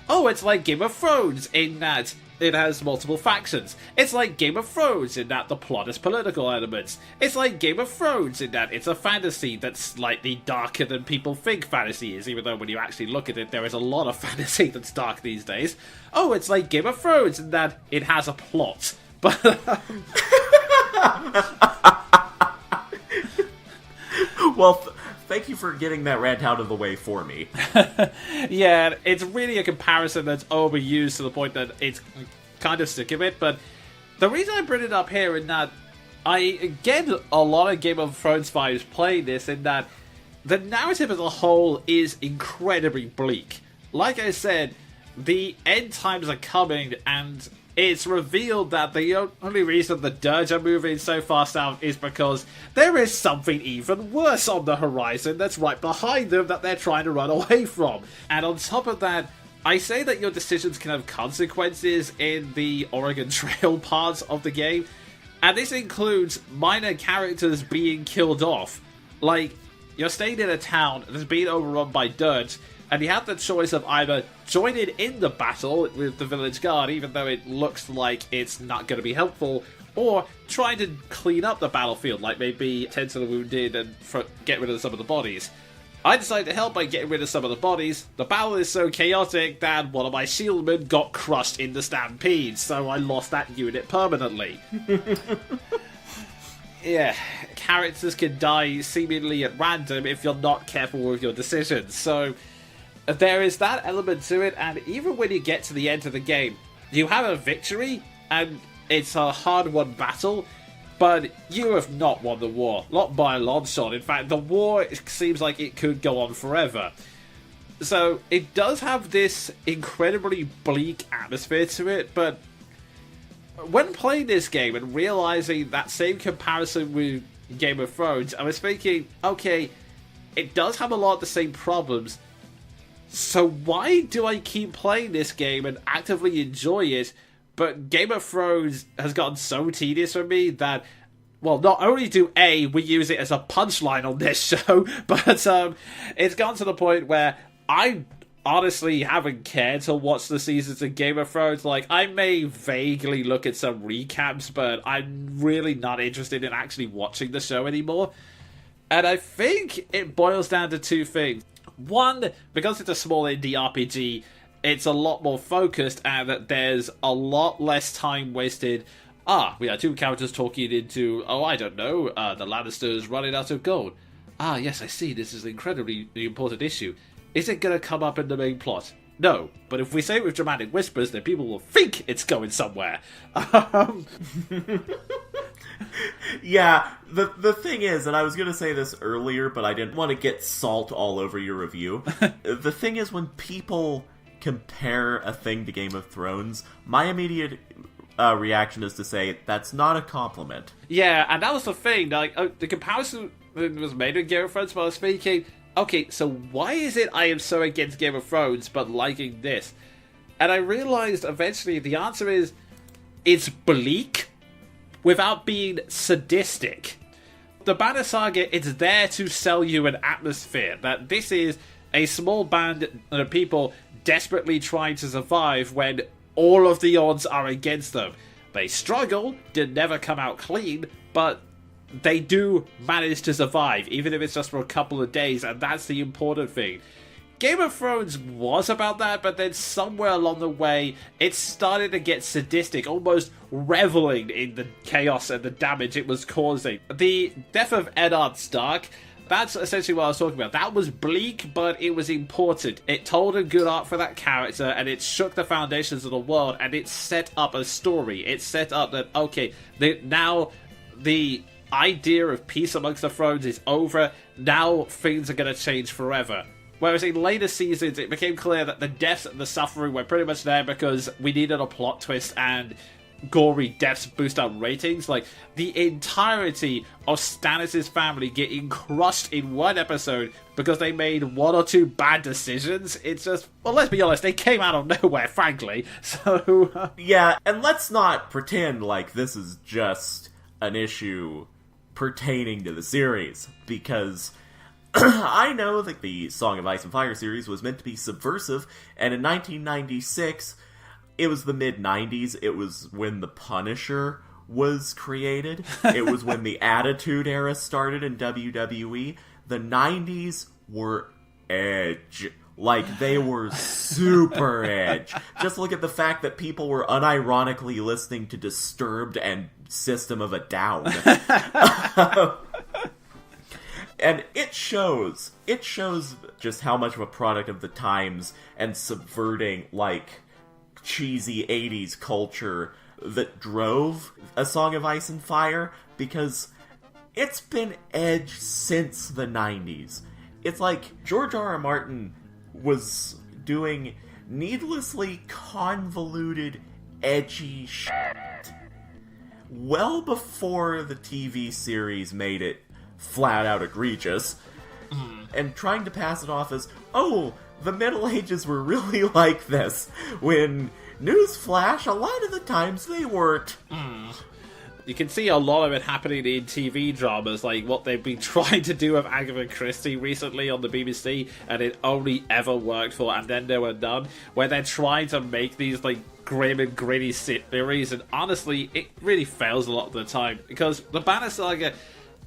oh, it's like Game of Thrones in that it has multiple factions. It's like Game of Thrones in that the plot is political elements. It's like Game of Thrones in that it's a fantasy that's slightly darker than people think fantasy is, even though when you actually look at it, there is a lot of fantasy that's dark these days. Oh, it's like Game of Thrones in that it has a plot. But Well, thank you for getting that rant out of the way for me. yeah, it's really a comparison that's overused to the point that it's kind of sick of it, but the reason I bring it up here is that I get a lot of Game of Thrones vibes playing this, in that the narrative as a whole is incredibly bleak. Like I said, the end times are coming, and it's revealed that the only reason the Dirge are moving so far south is because there is something even worse on the horizon that's right behind them that they're trying to run away from. And on top of that, I say that your decisions can have consequences in the Oregon Trail parts of the game, and this includes minor characters being killed off. Like, you're staying in a town that's being overrun by Dirge, and you have the choice of either joining in the battle with the village guard, even though it looks like it's not going to be helpful, or trying to clean up the battlefield, like maybe tend to the wounded and get rid of some of the bodies. I decided to help by getting rid of some of the bodies. The battle is so chaotic that one of my shieldmen got crushed in the stampede, so I lost that unit permanently. Yeah, characters can die seemingly at random if you're not careful with your decisions, so there is that element to it, and even when you get to the end of the game, you have a victory, and it's a hard-won battle, but you have not won the war. Not by a long shot. In fact, the war seems like it could go on forever. So, it does have this incredibly bleak atmosphere to it, but when playing this game and realizing that same comparison with Game of Thrones, I was thinking, okay, it does have a lot of the same problems, so why do I keep playing this game and actively enjoy it, but Game of Thrones has gotten so tedious for me that, well, not only do we use it as a punchline on this show, but it's gone to the point where I honestly haven't cared to watch the seasons of Game of Thrones. Like, I may vaguely look at some recaps, but I'm really not interested in actually watching the show anymore. And I think it boils down to two things. One, because it's a small indie RPG, it's a lot more focused, and that there's a lot less time wasted. We are two characters talking into, I don't know, the Lannisters running out of gold. Yes, I see, this is an incredibly important issue. Is it going to come up in the main plot? No, but if we say it with dramatic whispers, then people will think it's going somewhere. Yeah, the thing is, and I was going to say this earlier, but I didn't want to get salt all over your review. The thing is, when people compare a thing to Game of Thrones, my immediate reaction is to say, that's not a compliment. Yeah, and that was the thing. Like, the comparison was made with Game of Thrones, but I was thinking, okay, so why is it I am so against Game of Thrones, but liking this? And I realized eventually the answer is, it's bleak without being sadistic. The Banner Saga, it's there to sell you an atmosphere, that this is a small band of people desperately trying to survive when all of the odds are against them. They struggle, did never come out clean, but they do manage to survive, even if it's just for a couple of days, and that's the important thing. Game of Thrones was about that, but then somewhere along the way, it started to get sadistic, almost reveling in the chaos and the damage it was causing. The death of Eddard Stark, That's essentially what I was talking about. That was bleak, but it was important. It told a good arc for that character, and it shook the foundations of the world, and it set up a story. It set up that, okay, now the idea of peace amongst the thrones is over. Now things are going to change forever. Whereas in later seasons, it became clear that the deaths and the suffering were pretty much there because we needed a plot twist and gory deaths boost up ratings. Like, the entirety of Stannis' family getting crushed in one episode because they made one or two bad decisions. It's just, well, let's be honest, they came out of nowhere, frankly. So, Yeah, and let's not pretend like this is just an issue pertaining to the series, because I know that the Song of Ice and Fire series was meant to be subversive, and in 1996, it was the mid-90s, it was when The Punisher was created, it was when the Attitude Era started in WWE. The 90s were edge. Like, they were super edge. Just look at the fact that people were unironically listening to Disturbed and System of a Down. And it shows just how much of a product of the times and subverting, like, cheesy 80s culture that drove A Song of Ice and Fire, because it's been edge since the 90s. It's like George R.R. Martin was doing needlessly convoluted, edgy shit well before the TV series made it flat out egregious, and trying to pass it off as, oh, the Middle Ages were really like this, when, newsflash, a lot of the times they weren't. you can see a lot of it happening in TV dramas, like what they've been trying to do with Agatha Christie recently on the BBC, and it only ever worked for And Then There Were None, where they're trying to make these, like, grim and gritty theories, and honestly, it really fails a lot of the time, because the Banner Saga,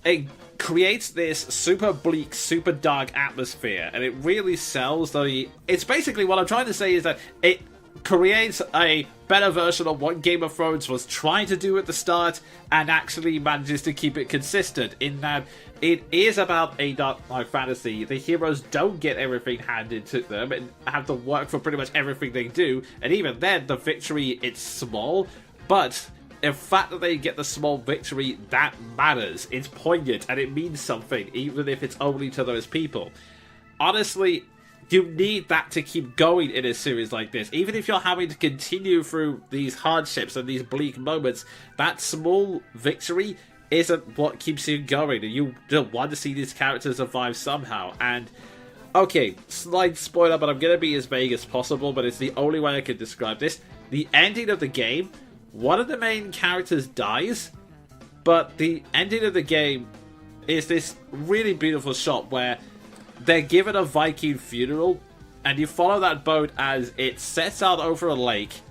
it creates this super bleak, super dark atmosphere, and it really sells it's basically, what I'm trying to say is that it creates a better version of what Game of Thrones was trying to do at the start, and actually manages to keep it consistent, in that it is about a dark fantasy. The heroes don't get everything handed to them and have to work for pretty much everything they do, and even then, the victory, it's small, but the fact that they get the small victory, that matters. It's poignant, and it means something, even if it's only to those people. Honestly, you need that to keep going in a series like this. Even if you're having to continue through these hardships and these bleak moments, that small victory isn't what keeps you going, and you want to see these characters survive somehow. And, okay, slight spoiler, but I'm going to be as vague as possible, but it's the only way I can describe this. The ending of the game, one of the main characters dies, but the ending of the game is this really beautiful shot where they're given a Viking funeral, and you follow that boat as it sets out over a lake,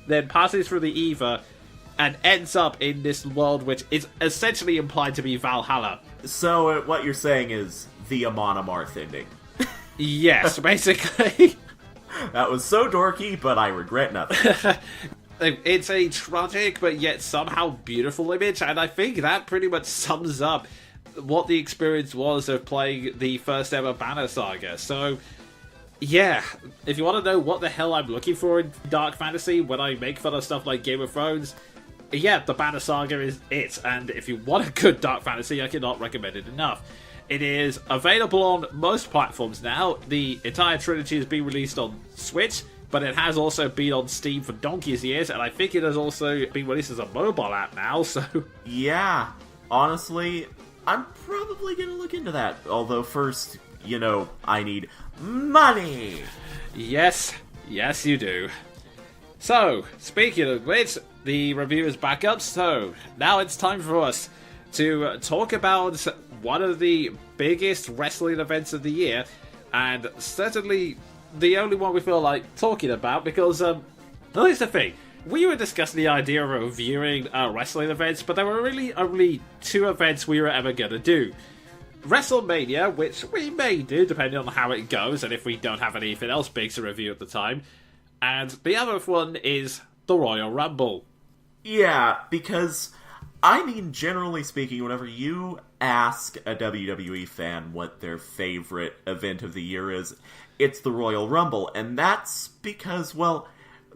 then passes through the Eva, and ends up in this world which is essentially implied to be Valhalla. So what you're saying is the Amon Amarth ending. Yes, basically. That was so dorky, but I regret nothing. It's a tragic but yet somehow beautiful image, and I think that pretty much sums up what the experience was of playing the first ever Banner Saga. So, yeah, if you want to know what the hell I'm looking for in dark fantasy when I make fun of stuff like Game of Thrones, yeah, the Banner Saga is it. And if you want a good dark fantasy, I cannot recommend it enough. It is available on most platforms now. The entire trilogy has been released on Switch, but it has also been on Steam for donkey's years, and I think it has also been released as a mobile app now, so... Yeah, honestly, I'm probably gonna look into that. Although first, I need money! Yes, you do. So, speaking of which, the review is back up, so now it's time for us to talk about one of the biggest wrestling events of the year, and certainly the only one we feel like talking about, because, here's the thing. We were discussing the idea of reviewing wrestling events, but there were really only two events we were ever going to do. WrestleMania, which we may do depending on how it goes, and if we don't have anything else big to review at the time. And the other one is the Royal Rumble. Yeah, because I mean, generally speaking, whenever you ask a WWE fan what their favorite event of the year is, it's the Royal Rumble. And that's because, well,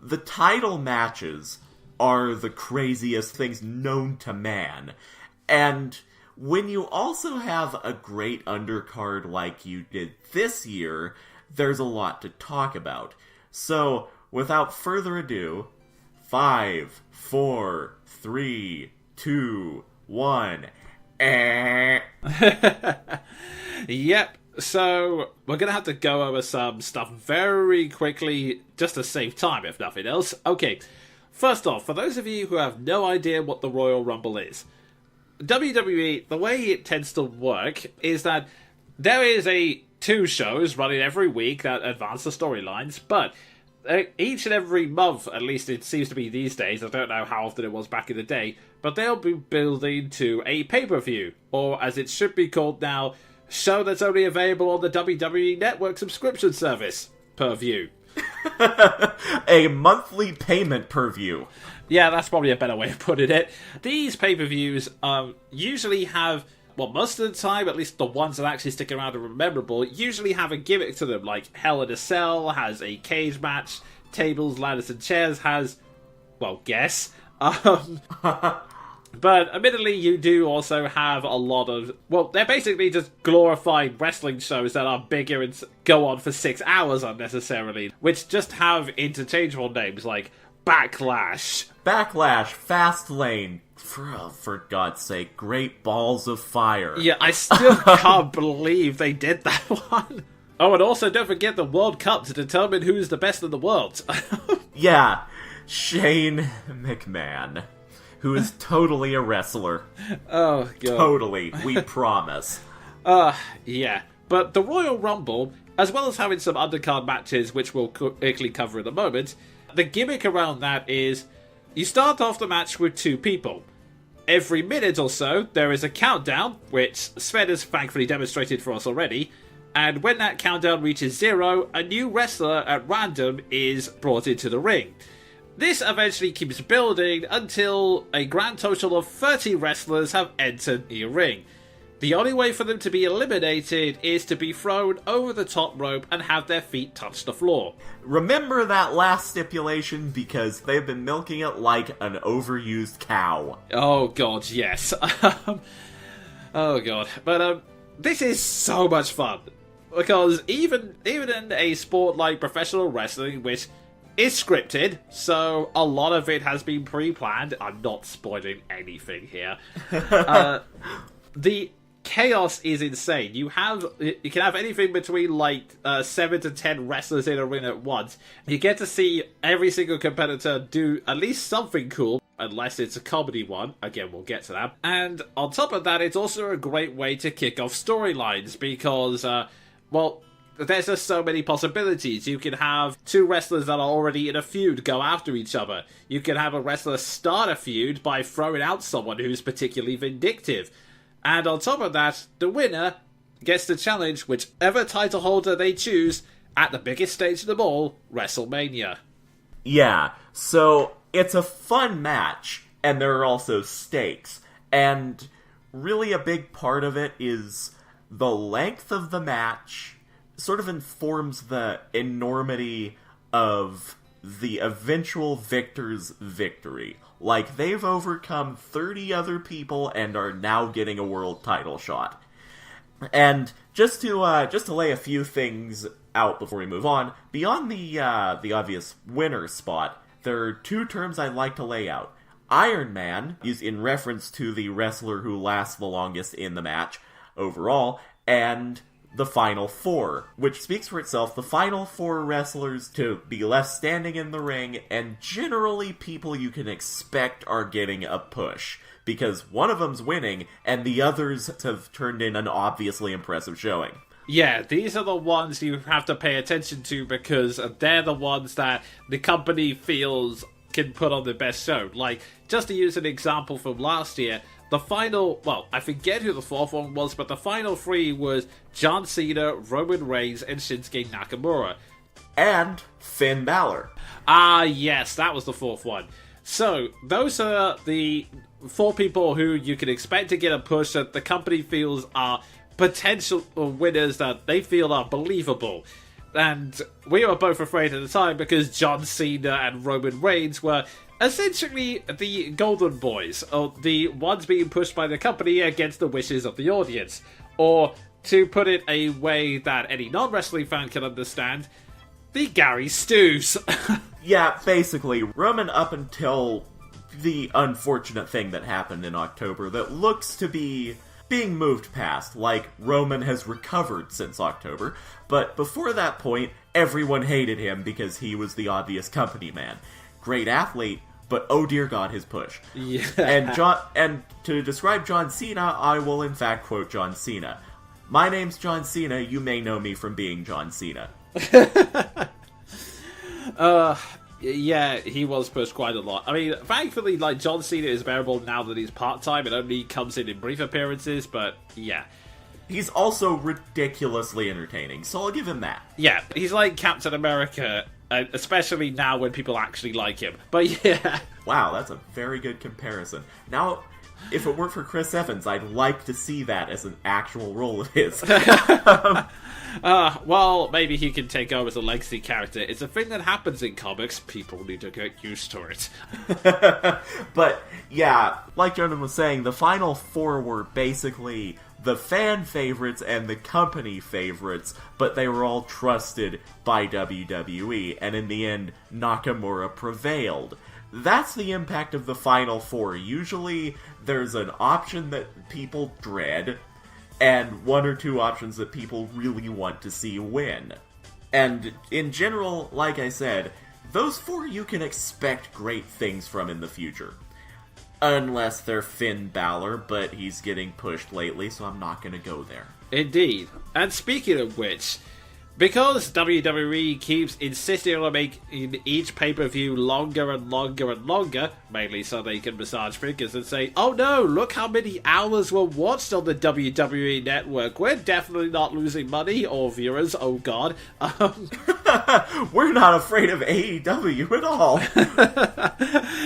the title matches are the craziest things known to man. And when you also have a great undercard like you did this year, there's a lot to talk about. So, without further ado, 5, 4, 3, 2, 1. Yep, so we're going to have to go over some stuff very quickly, just to save time, if nothing else. Okay, first off, for those of you who have no idea what the Royal Rumble is, WWE, the way it tends to work is that there is two shows running every week that advance the storylines, but each and every month, at least it seems to be these days, I don't know how often it was back in the day, but they'll be building to a pay-per-view, or as it should be called now, show that's only available on the WWE Network subscription service, per view. A monthly payment per view. Yeah, that's probably a better way of putting it. These pay-per-views usually have, well, most of the time, at least the ones that actually stick around and are memorable, usually have a gimmick to them, like Hell in a Cell has a cage match, Tables, Ladders and Chairs has, well, guess. But admittedly, you do also have a lot of, well, they're basically just glorified wrestling shows that are bigger and go on for 6 hours unnecessarily, which just have interchangeable names like Backlash, Fastlane, for God's sake, Great Balls of Fire. Yeah, I still can't believe they did that one. Oh, and also don't forget the World Cup to determine who's the best in the world. Yeah, Shane McMahon, who is totally a wrestler. Oh, God. Totally, we promise. Yeah. But the Royal Rumble, as well as having some undercard matches, which we'll quickly cover in a moment, the gimmick around that is you start off the match with two people. Every minute or so, there is a countdown, which Sven has thankfully demonstrated for us already, and when that countdown reaches 0, a new wrestler at random is brought into the ring. This eventually keeps building until a grand total of 30 wrestlers have entered the ring. The only way for them to be eliminated is to be thrown over the top rope and have their feet touch the floor. Remember that last stipulation because they've been milking it like an overused cow. Oh god, yes. Oh god. But this is so much fun. Because even in a sport like professional wrestling, which is scripted, so a lot of it has been pre-planned. I'm not spoiling anything here. The chaos is insane. You can have anything between like 7 to 10 wrestlers in a ring at once. You get to see every single competitor do at least something cool, unless it's a comedy one. Again, we'll get to that. And on top of that, it's also a great way to kick off storylines because, well, there's just so many possibilities. You can have two wrestlers that are already in a feud go after each other. You can have a wrestler start a feud by throwing out someone who's particularly vindictive. And on top of that, the winner gets to challenge whichever title holder they choose at the biggest stage of them all, WrestleMania. Yeah, so it's a fun match, and there are also stakes. And really a big part of it is the length of the match sort of informs the enormity of the eventual victor's victory. Like, they've overcome 30 other people and are now getting a world title shot. And just to lay a few things out before we move on, beyond the obvious winner spot, there are two terms I'd like to lay out. Iron Man, used in reference to the wrestler who lasts the longest in the match overall, and the Final Four, which speaks for itself. The Final Four wrestlers to be left standing in the ring, and generally people you can expect are getting a push, because one of them's winning, and the others have turned in an obviously impressive showing. Yeah, these are the ones you have to pay attention to, because they're the ones that the company feels can put on the best show. Like, just to use an example from last year, the final, well, I forget who the fourth one was, but the final three was John Cena, Roman Reigns, and Shinsuke Nakamura. and Finn Balor. Ah, yes, that was the fourth one. So, those are the 4 people who you can expect to get a push that the company feels are potential winners that they feel are believable. And we were both afraid at the time because John Cena and Roman Reigns were essentially the Golden Boys, or the ones being pushed by the company against the wishes of the audience. Or, to put it a way that any non-wrestling fan can understand, the Gary Stews. Yeah, basically, Roman up until the unfortunate thing that happened in October that looks to be being moved past, like Roman has recovered since October, but before that point, everyone hated him because he was the obvious company man. Great athlete, but oh dear God, his push. Yeah. And to describe John Cena, I will in fact quote John Cena. My name's John Cena, you may know me from being John Cena. Yeah, he was pushed quite a lot. I mean, thankfully, like, John Cena is bearable now that he's part-time and only comes in brief appearances, but yeah. He's also ridiculously entertaining, so I'll give him that. Yeah, he's like Captain America, especially now when people actually like him. But yeah. Wow, that's a very good comparison. Now, if it weren't for Chris Evans, I'd like to see that as an actual role of his. Well, maybe he can take over as a legacy character. It's a thing that happens in comics. People need to get used to it. But, yeah, like Jonin was saying, the final 4 were basically the fan favorites and the company favorites, but they were all trusted by WWE, and in the end, Nakamura prevailed. That's the impact of the final 4. Usually, there's an option that people dread, and 1 or 2 options that people really want to see win. And in general, like I said, those 4 you can expect great things from in the future. Unless they're Finn Balor, but he's getting pushed lately, so I'm not going to go there. Indeed. And speaking of which, because WWE keeps insisting on making each pay-per-view longer and longer and longer, mainly so they can massage figures and say, oh no, look how many hours were watched on the WWE Network. We're definitely not losing money or viewers, oh god. We're not afraid of AEW at all.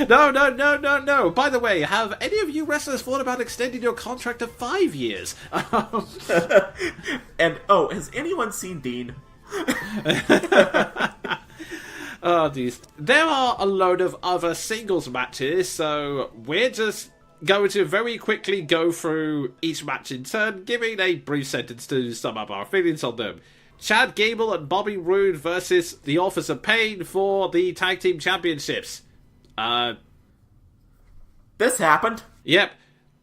No. By the way, have any of you wrestlers thought about extending your contract to 5 years? And, oh, has anyone seen Dean? Oh, geez. There are a load of other singles matches, so we're just going to very quickly go through each match in turn, giving a brief sentence to sum up our feelings on them. Chad Gable and Bobby Roode versus the Authors of Pain for the Tag Team Championships. This happened. Yep.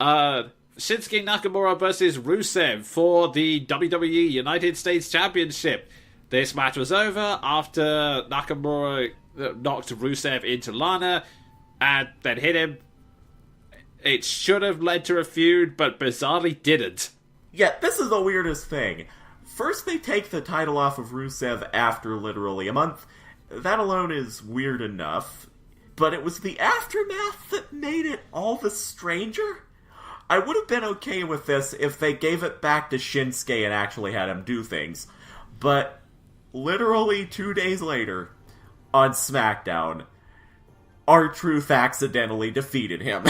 Shinsuke Nakamura versus Rusev for the WWE United States Championship. This match was over after Nakamura knocked Rusev into Lana and then hit him. It should have led to a feud, but bizarrely didn't. Yeah, this is the weirdest thing. First they take the title off of Rusev after literally a month. That alone is weird enough. But it was the aftermath that made it all the stranger? I would have been okay with this if they gave it back to Shinsuke and actually had him do things. But literally 2 days later, on SmackDown, R-Truth accidentally defeated him.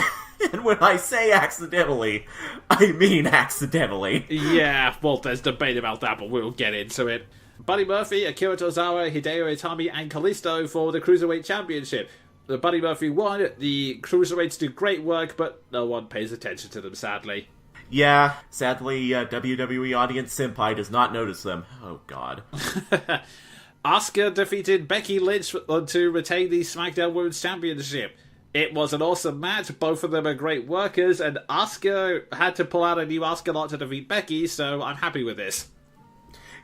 And when I say accidentally, I mean accidentally. Yeah, well, there's debate about that, but we'll get into it. Buddy Murphy, Akira Tozawa, Hideo Itami, and Kalisto for the Cruiserweight Championship. The Buddy Murphy won. The Cruiserweights do great work, but no one pays attention to them, sadly. Yeah, sadly, WWE Audience Senpai does not notice them. Oh, God. Asuka defeated Becky Lynch to retain the SmackDown Women's Championship. It was an awesome match. Both of them are great workers, and Asuka had to pull out a new Asuka lot to defeat Becky, so I'm happy with this.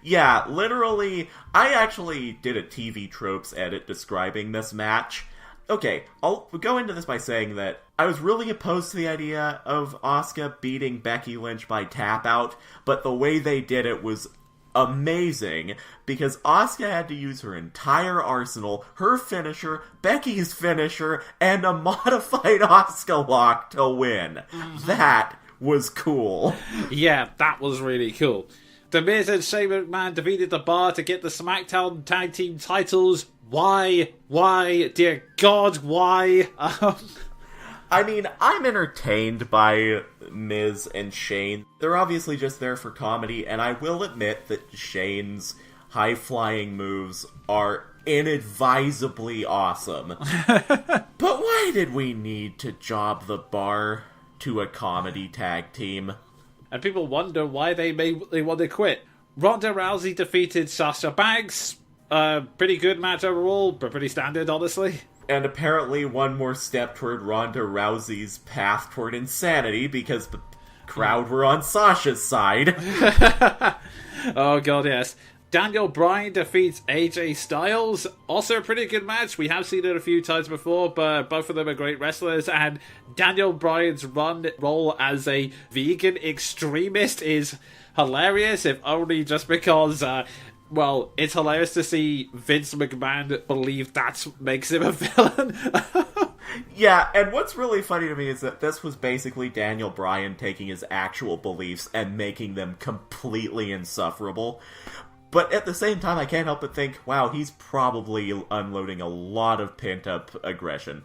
Yeah, literally, I actually did a TV Tropes edit describing this match. Okay, I'll go into this by saying that I was really opposed to the idea of Asuka beating Becky Lynch by tap out, but the way they did it was amazing, because Asuka had to use her entire arsenal, her finisher, Becky's finisher, and a modified Asuka lock to win. That was cool. Yeah, that was really cool. The Miz and Shane McMahon defeated The Bar to get the SmackDown Tag Team titles. Why? Why? Dear God, why? I mean, I'm entertained by Miz and Shane. They're obviously just there for comedy, and I will admit that Shane's high-flying moves are inadvisably awesome. But why did we need to job The Bar to a comedy tag team? And people wonder why they want to quit. Ronda Rousey defeated Sasha Banks. Pretty good match overall, but pretty standard, honestly. And apparently one more step toward Ronda Rousey's path toward insanity, because the crowd were on Sasha's side. Oh god, yes. Daniel Bryan defeats AJ Styles. Also a pretty good match. We have seen it a few times before, but both of them are great wrestlers. And Daniel Bryan's role as a vegan extremist is hilarious, if only just because, well, it's hilarious to see Vince McMahon believe that makes him a villain. Yeah, and what's really funny to me is that this was basically Daniel Bryan taking his actual beliefs and making them completely insufferable. But at the same time, I can't help but think, wow, he's probably unloading a lot of pent-up aggression.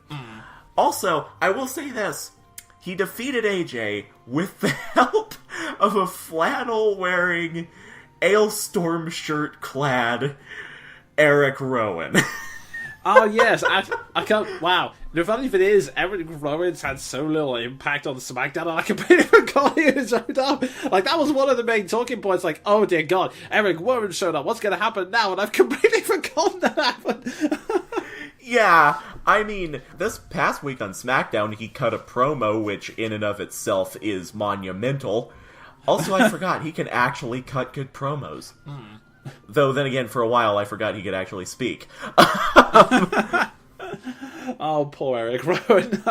Also, I will say this. He defeated AJ with the help of a flannel-wearing, Ailstorm shirt-clad Eric Rowan. Oh, yes. I can't... Wow. The funny thing is, Eric Rowan's had so little impact on SmackDown, and I completely forgot he showed up. Like, that was one of the main talking points. Like, oh, dear God, Eric Rowan showed up. What's going to happen now? And I've completely forgotten that happened. Yeah, I mean, this past week on SmackDown, he cut a promo, which in and of itself is monumental. Also, I forgot he can actually cut good promos. Though, then again, for a while, I forgot he could actually speak. Oh, poor Eric Rowan.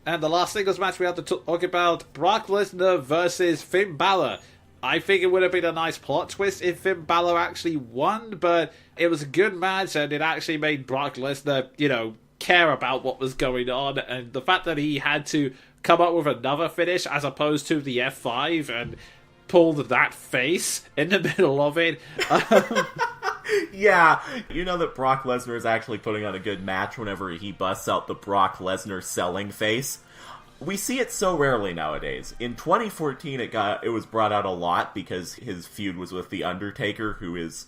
And the last singles match we have to talk about, Brock Lesnar versus Finn Balor. I think it would have been a nice plot twist if Finn Balor actually won, but it was a good match, and it actually made Brock Lesnar, care about what was going on, and the fact that he had to come up with another finish as opposed to the F5 and pulled that face in the middle of it. Yeah, you know that Brock Lesnar is actually putting on a good match whenever he busts out the Brock Lesnar selling face. We see it so rarely nowadays. In 2014, it was brought out a lot because his feud was with The Undertaker, who is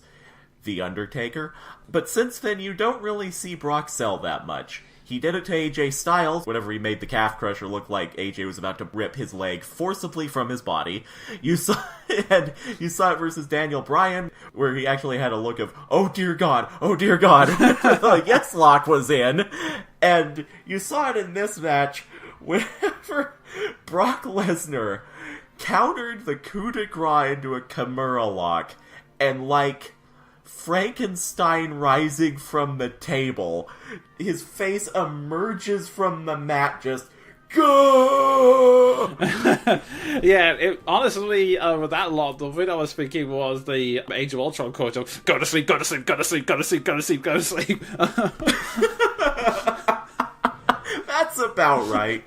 The Undertaker. But since then, you don't really see Brock sell that much. He did it to AJ Styles whenever he made the calf crusher look like AJ was about to rip his leg forcibly from his body. You saw it versus Daniel Bryan, where he actually had a look of, oh dear God, the yes lock was in. And you saw it in this match whenever Brock Lesnar countered the coup de grace into a Kimura lock, and like Frankenstein rising from the table, his face emerges from the mat, just go. Yeah, honestly, with that lot, the thing I was thinking was the Age of Ultron quote of "Go to sleep, go to sleep, go to sleep, go to sleep, go to sleep, go to sleep." That's about right.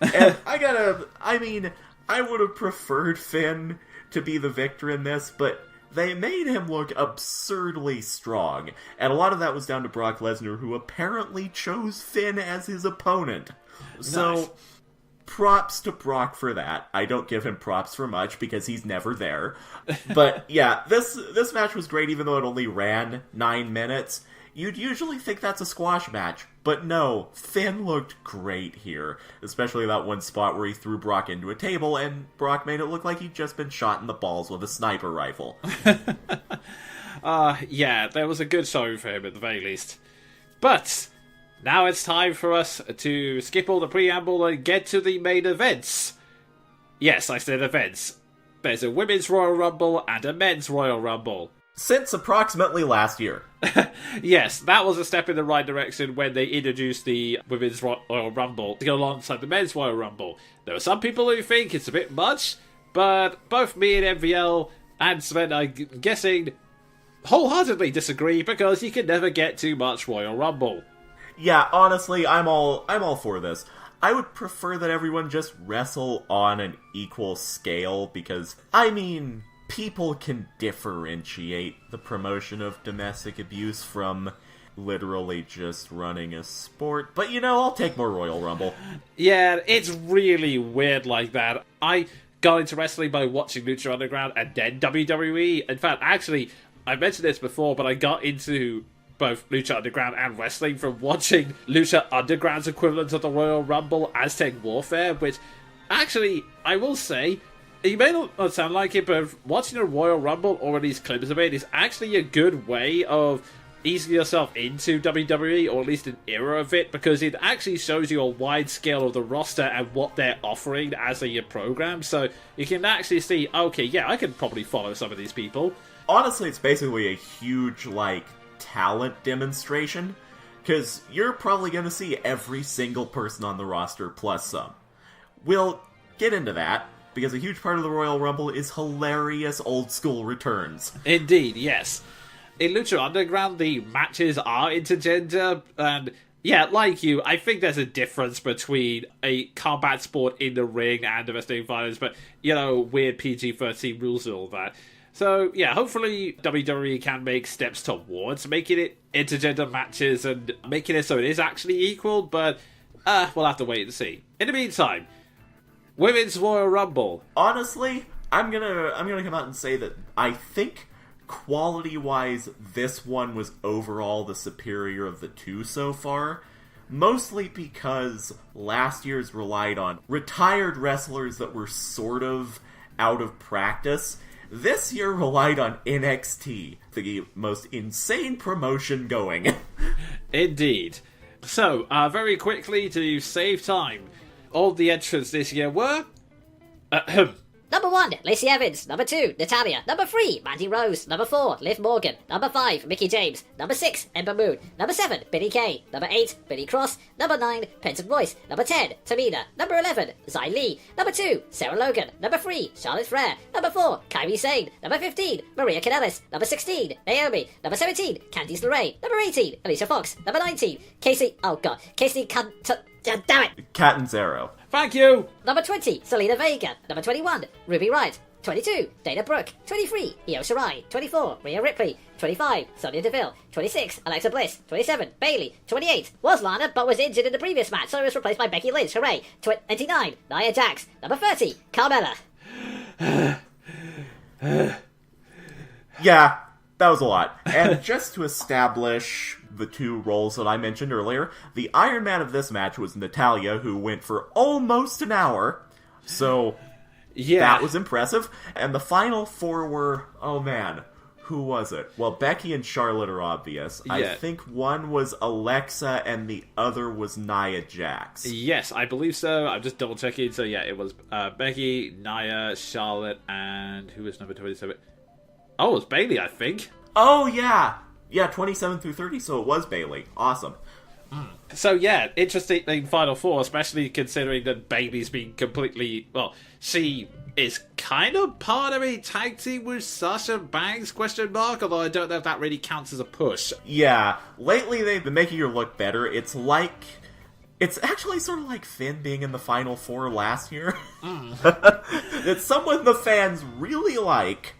And I would have preferred Finn to be the victor in this, but they made him look absurdly strong, and a lot of that was down to Brock Lesnar, who apparently chose Finn as his opponent. Nice. So, props to Brock for that. I don't give him props for much, because he's never there. But, yeah, this match was great, even though it only ran 9 minutes. You'd usually think that's a squash match, but no, Finn looked great here. Especially that one spot where he threw Brock into a table, and Brock made it look like he'd just been shot in the balls with a sniper rifle. Yeah, there was a good showing for him at the very least. But now it's time for us to skip all the preamble and get to the main events. Yes, I said events. There's a Women's Royal Rumble and a Men's Royal Rumble. Since approximately last year. Yes, that was a step in the right direction when they introduced the Women's Royal Rumble to go alongside the Men's Royal Rumble. There are some people who think it's a bit much, but both me and MVL and Sven, I'm guessing, wholeheartedly disagree because you can never get too much Royal Rumble. Yeah, honestly, I'm all for this. I would prefer that everyone just wrestle on an equal scale, because, I mean, people can differentiate the promotion of domestic abuse from literally just running a sport. But, I'll take more Royal Rumble. Yeah, it's really weird like that. I got into wrestling by watching Lucha Underground and then WWE. In fact, actually, I mentioned this before, but I got into both Lucha Underground and wrestling from watching Lucha Underground's equivalent of the Royal Rumble, Aztec Warfare, which, actually, I will say, you may not sound like it, but watching a Royal Rumble or at least clips of it is actually a good way of easing yourself into WWE, or at least an era of it, because it actually shows you a wide scale of the roster and what they're offering as a program, so you can actually see, okay, yeah, I can probably follow some of these people. Honestly, it's basically a huge, talent demonstration, because you're probably going to see every single person on the roster plus some. We'll get into that, because a huge part of the Royal Rumble is hilarious old-school returns. Indeed, yes. In Lucha Underground, the matches are intergender, and yeah, like you, I think there's a difference between a combat sport in the ring and domestic violence, but, weird PG-13 rules and all that. So, yeah, hopefully WWE can make steps towards making it intergender matches and making it so it is actually equal, but we'll have to wait and see. In the meantime, Women's Royal Rumble. Honestly, I'm gonna come out and say that I think quality-wise, this one was overall the superior of the two so far. Mostly because last year's relied on retired wrestlers that were sort of out of practice. This year relied on NXT, the most insane promotion going. Indeed. So, very quickly, to save time, all the entrants this year were... Number 1, Lacey Evans. Number 2, Natalia. Number 3, Mandy Rose. Number 4, Liv Morgan. Number 5, Mickie James. Number 6, Ember Moon. Number 7, Billie Kay. Number 8, Billy Cross. Number 9, Peyton Royce. Number 10, Tamina. Number 11, Xia Li. Number 2, Sarah Logan. Number 3, Charlotte Flair. Number 4, Kairi Sane. Number 15, Maria Kanellis. Number 16, Naomi. Number 17, Candice LeRae. Number 18, Alicia Fox. Number 19, Casey damn it! Catanzaro. Thank you! Number 20, Selena Vega. Number 21, Ruby Riott. 22, Dana Brooke. 23, Io Shirai. 24, Rhea Ripley. 25, Sonya Deville. 26, Alexa Bliss. 27, Bayley. 28, was Lana but was injured in the previous match, so was replaced by Becky Lynch. Hooray! 29, Nia Jax. Number 30, Carmella. Yeah, that was a lot. And just to establish the two roles that I mentioned earlier, the Iron Man of this match was Natalia, who went for almost an hour. So, yeah, that was impressive. And the final four were, oh man, who was it? Well, Becky and Charlotte are obvious. Yeah. I think one was Alexa and the other was Nia Jax. Yes, I believe so. I'm just double checking. So yeah, it was Becky, Nia, Charlotte, and who was number 27? Oh, it was Bayley, I think. Oh, yeah. Yeah, 27 through 30, so it was Bayley. Awesome. So yeah, interesting Final Four, especially considering that Bayley's been completely... Well, she is kind of part of a tag team with Sasha Banks, ? Although I don't know if that really counts as a push. Yeah, lately they've been making her look better. It's actually sort of like Finn being in the Final Four last year. It's someone the fans really like,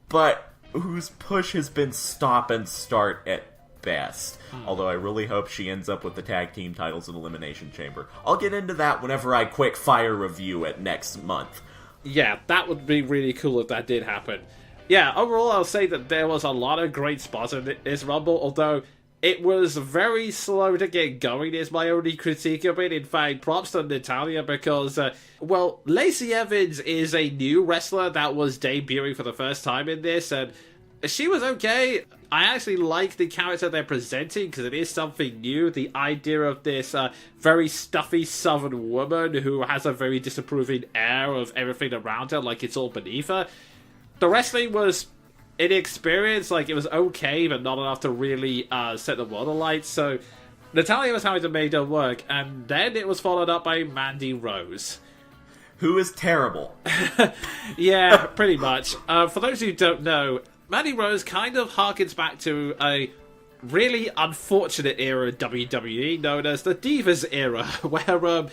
but whose push has been stop and start at best. Although I really hope she ends up with the tag team titles in Elimination Chamber. I'll get into that whenever I quick fire review it next month. Yeah, that would be really cool if that did happen. Yeah, overall I'll say that there was a lot of great spots in this Rumble, although it was very slow to get going is my only critique of it. In fact, props to Natalia because, Lacey Evans is a new wrestler that was debuting for the first time in this, and she was okay. I actually like the character they're presenting because it is something new. The idea of this very stuffy southern woman who has a very disapproving air of everything around her, like it's all beneath her. The wrestling was inexperienced, like it was okay, but not enough to really set the world alight. So Natalia was having to make it work, and then it was followed up by Mandy Rose, who is terrible. Yeah, pretty much. For those who don't know, Mandy Rose kind of harkens back to a really unfortunate era in WWE known as the Divas era, where,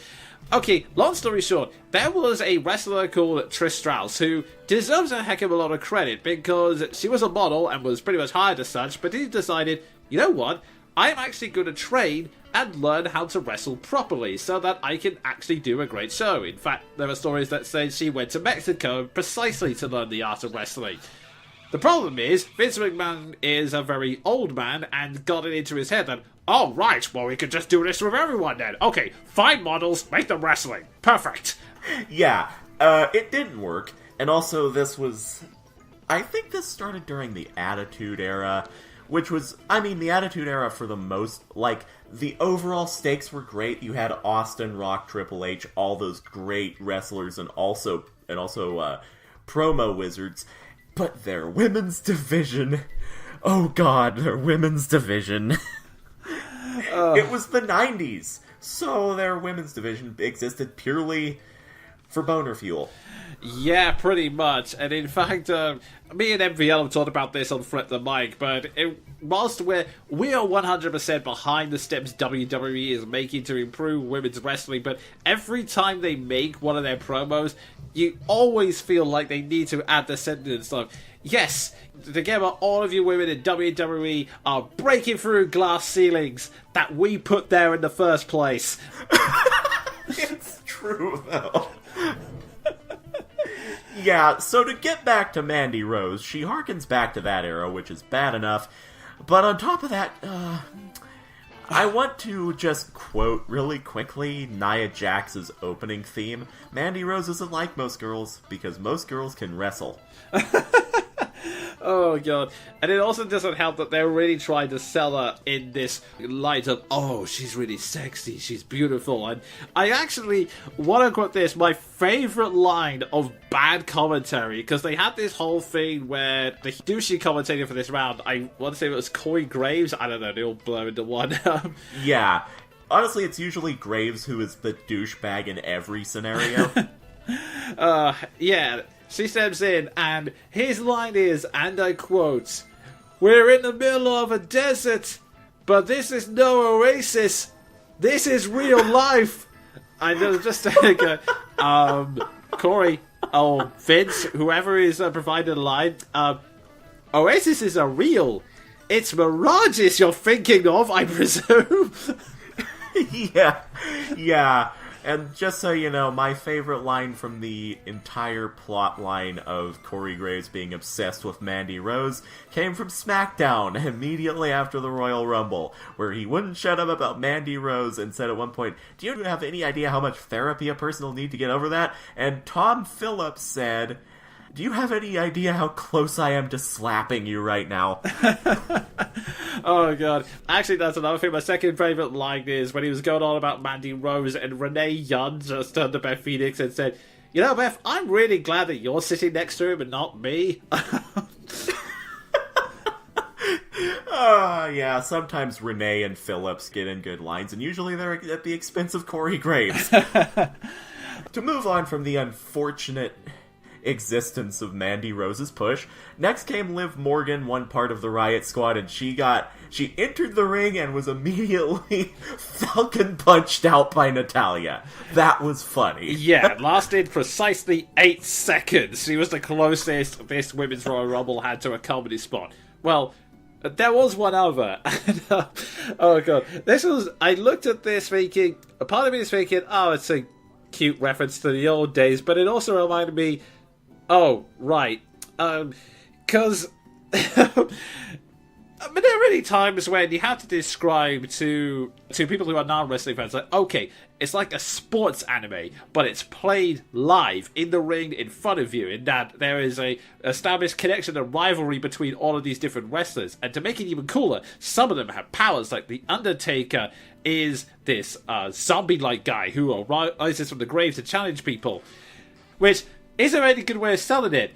okay, long story short, there was a wrestler called Trish Stratus who deserves a heck of a lot of credit because she was a model and was pretty much hired as such, but he decided, you know what, I'm actually going to train and learn how to wrestle properly so that I can actually do a great show. In fact, there are stories that say she went to Mexico precisely to learn the art of wrestling. The problem is, Vince McMahon is a very old man and got it into his head that, oh right, well we could just do this with everyone then. Okay, find models, make them wrestling. Perfect. Yeah, it didn't work. And also this was... I think this started during the Attitude Era, which was... I mean, the Attitude Era for the most... Like, the overall stakes were great. You had Austin, Rock, Triple H, all those great wrestlers, and also promo wizards. But their women's division... Oh god, their women's division... It was the 90s, so their women's division existed purely for boner fuel. Yeah, pretty much. And in fact, me and MVL have talked about this on Flip the Mic, but whilst we are 100% behind the steps WWE is making to improve women's wrestling, but every time they make one of their promos, you always feel like they need to add the sentence of, yes, together all of you women in WWE are breaking through glass ceilings that we put there in the first place. It's true, though. Yeah, so to get back to Mandy Rose, she harkens back to that era, which is bad enough. But on top of that, I want to just quote really quickly Nia Jax's opening theme. Mandy Rose isn't like most girls, because most girls can wrestle. Oh god. And it also doesn't help that they're really trying to sell her in this light of, oh, she's really sexy, she's beautiful. And I actually want to quote this, my favourite line of bad commentary, because they had this whole thing where the douchey commentator for this round, I want to say it was Corey Graves, I don't know, they all blow into one. Yeah. Honestly, it's usually Graves who is the douchebag in every scenario. Yeah. She steps in, and his line is, and I quote, "We're in the middle of a desert, but this is no oasis. This is real life." I just go, Corey, Vince, whoever is providing the line, oases are real. It's mirages you're thinking of, I presume. Yeah. And just so you know, my favorite line from the entire plot line of Corey Graves being obsessed with Mandy Rose came from SmackDown immediately after the Royal Rumble, where he wouldn't shut up about Mandy Rose and said at one point, "Do you have any idea how much therapy a person will need to get over that?" And Tom Phillips said, "Do you have any idea how close I am to slapping you right now?" Oh god. Actually, that's another thing. My second favourite line is when he was going on about Mandy Rose and Renee Young just turned to Beth Phoenix and said, "You know, Beth, I'm really glad that you're sitting next to him and not me." Yeah, sometimes Renee and Phillips get in good lines, and usually they're at the expense of Corey Graves. To move on from the unfortunate existence of Mandy Rose's push, next came Liv Morgan, one part of the Riot Squad, and she entered the ring and was immediately Falcon punched out by Natalya. That was funny. Yeah, it lasted precisely 8 seconds. She was the closest this Women's Royal Rumble had to a comedy spot. Well, there was one other. Oh god. I looked at this thinking, a part of me is thinking, oh, it's a cute reference to the old days, but it also reminded me, oh, right. Because I mean, there are many times when you have to describe to people who are non-wrestling fans, like, okay, it's like a sports anime, but it's played live in the ring in front of you, in that there is a established connection and rivalry between all of these different wrestlers. And to make it even cooler, some of them have powers, like The Undertaker is this zombie-like guy who arises from the grave to challenge people, which is a really good way of selling it.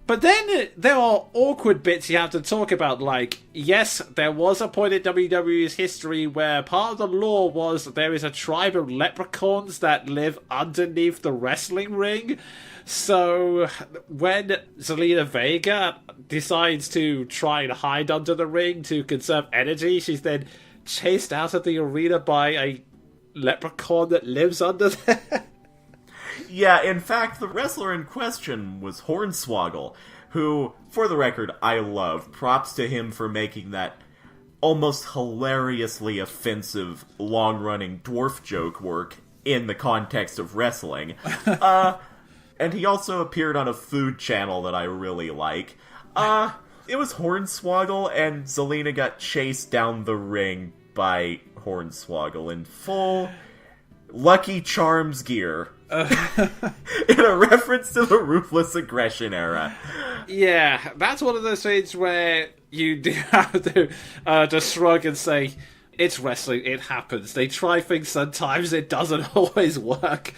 But then there are awkward bits you have to talk about, like, yes, there was a point in WWE's history where part of the law was that there is a tribe of leprechauns that live underneath the wrestling ring. So when Zelina Vega decides to try and hide under the ring to conserve energy, she's then chased out of the arena by a leprechaun that lives under there. Yeah, in fact, the wrestler in question was Hornswoggle, who, for the record, I love. Props to him for making that almost hilariously offensive, long-running dwarf joke work in the context of wrestling. And he also appeared on a food channel that I really like. It was Hornswoggle, and Zelina got chased down the ring by Hornswoggle in full Lucky Charms gear. In a reference to the Ruthless Aggression era. Yeah, that's one of those things where you do have to just shrug and say, it's wrestling, it happens. They try things sometimes, it doesn't always work.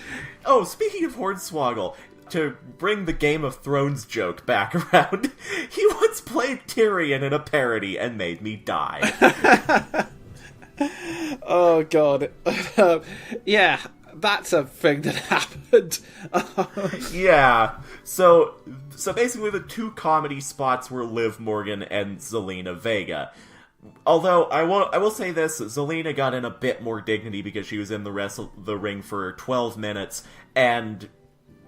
Oh, speaking of Hornswoggle, to bring the Game of Thrones joke back around, he once played Tyrion in a parody and made me die. Oh, God. Yeah. That's a thing that happened. Yeah. So basically the two comedy spots were Liv Morgan and Zelina Vega. Although I will say this, Zelina got in a bit more dignity because she was in the ring for 12 minutes, and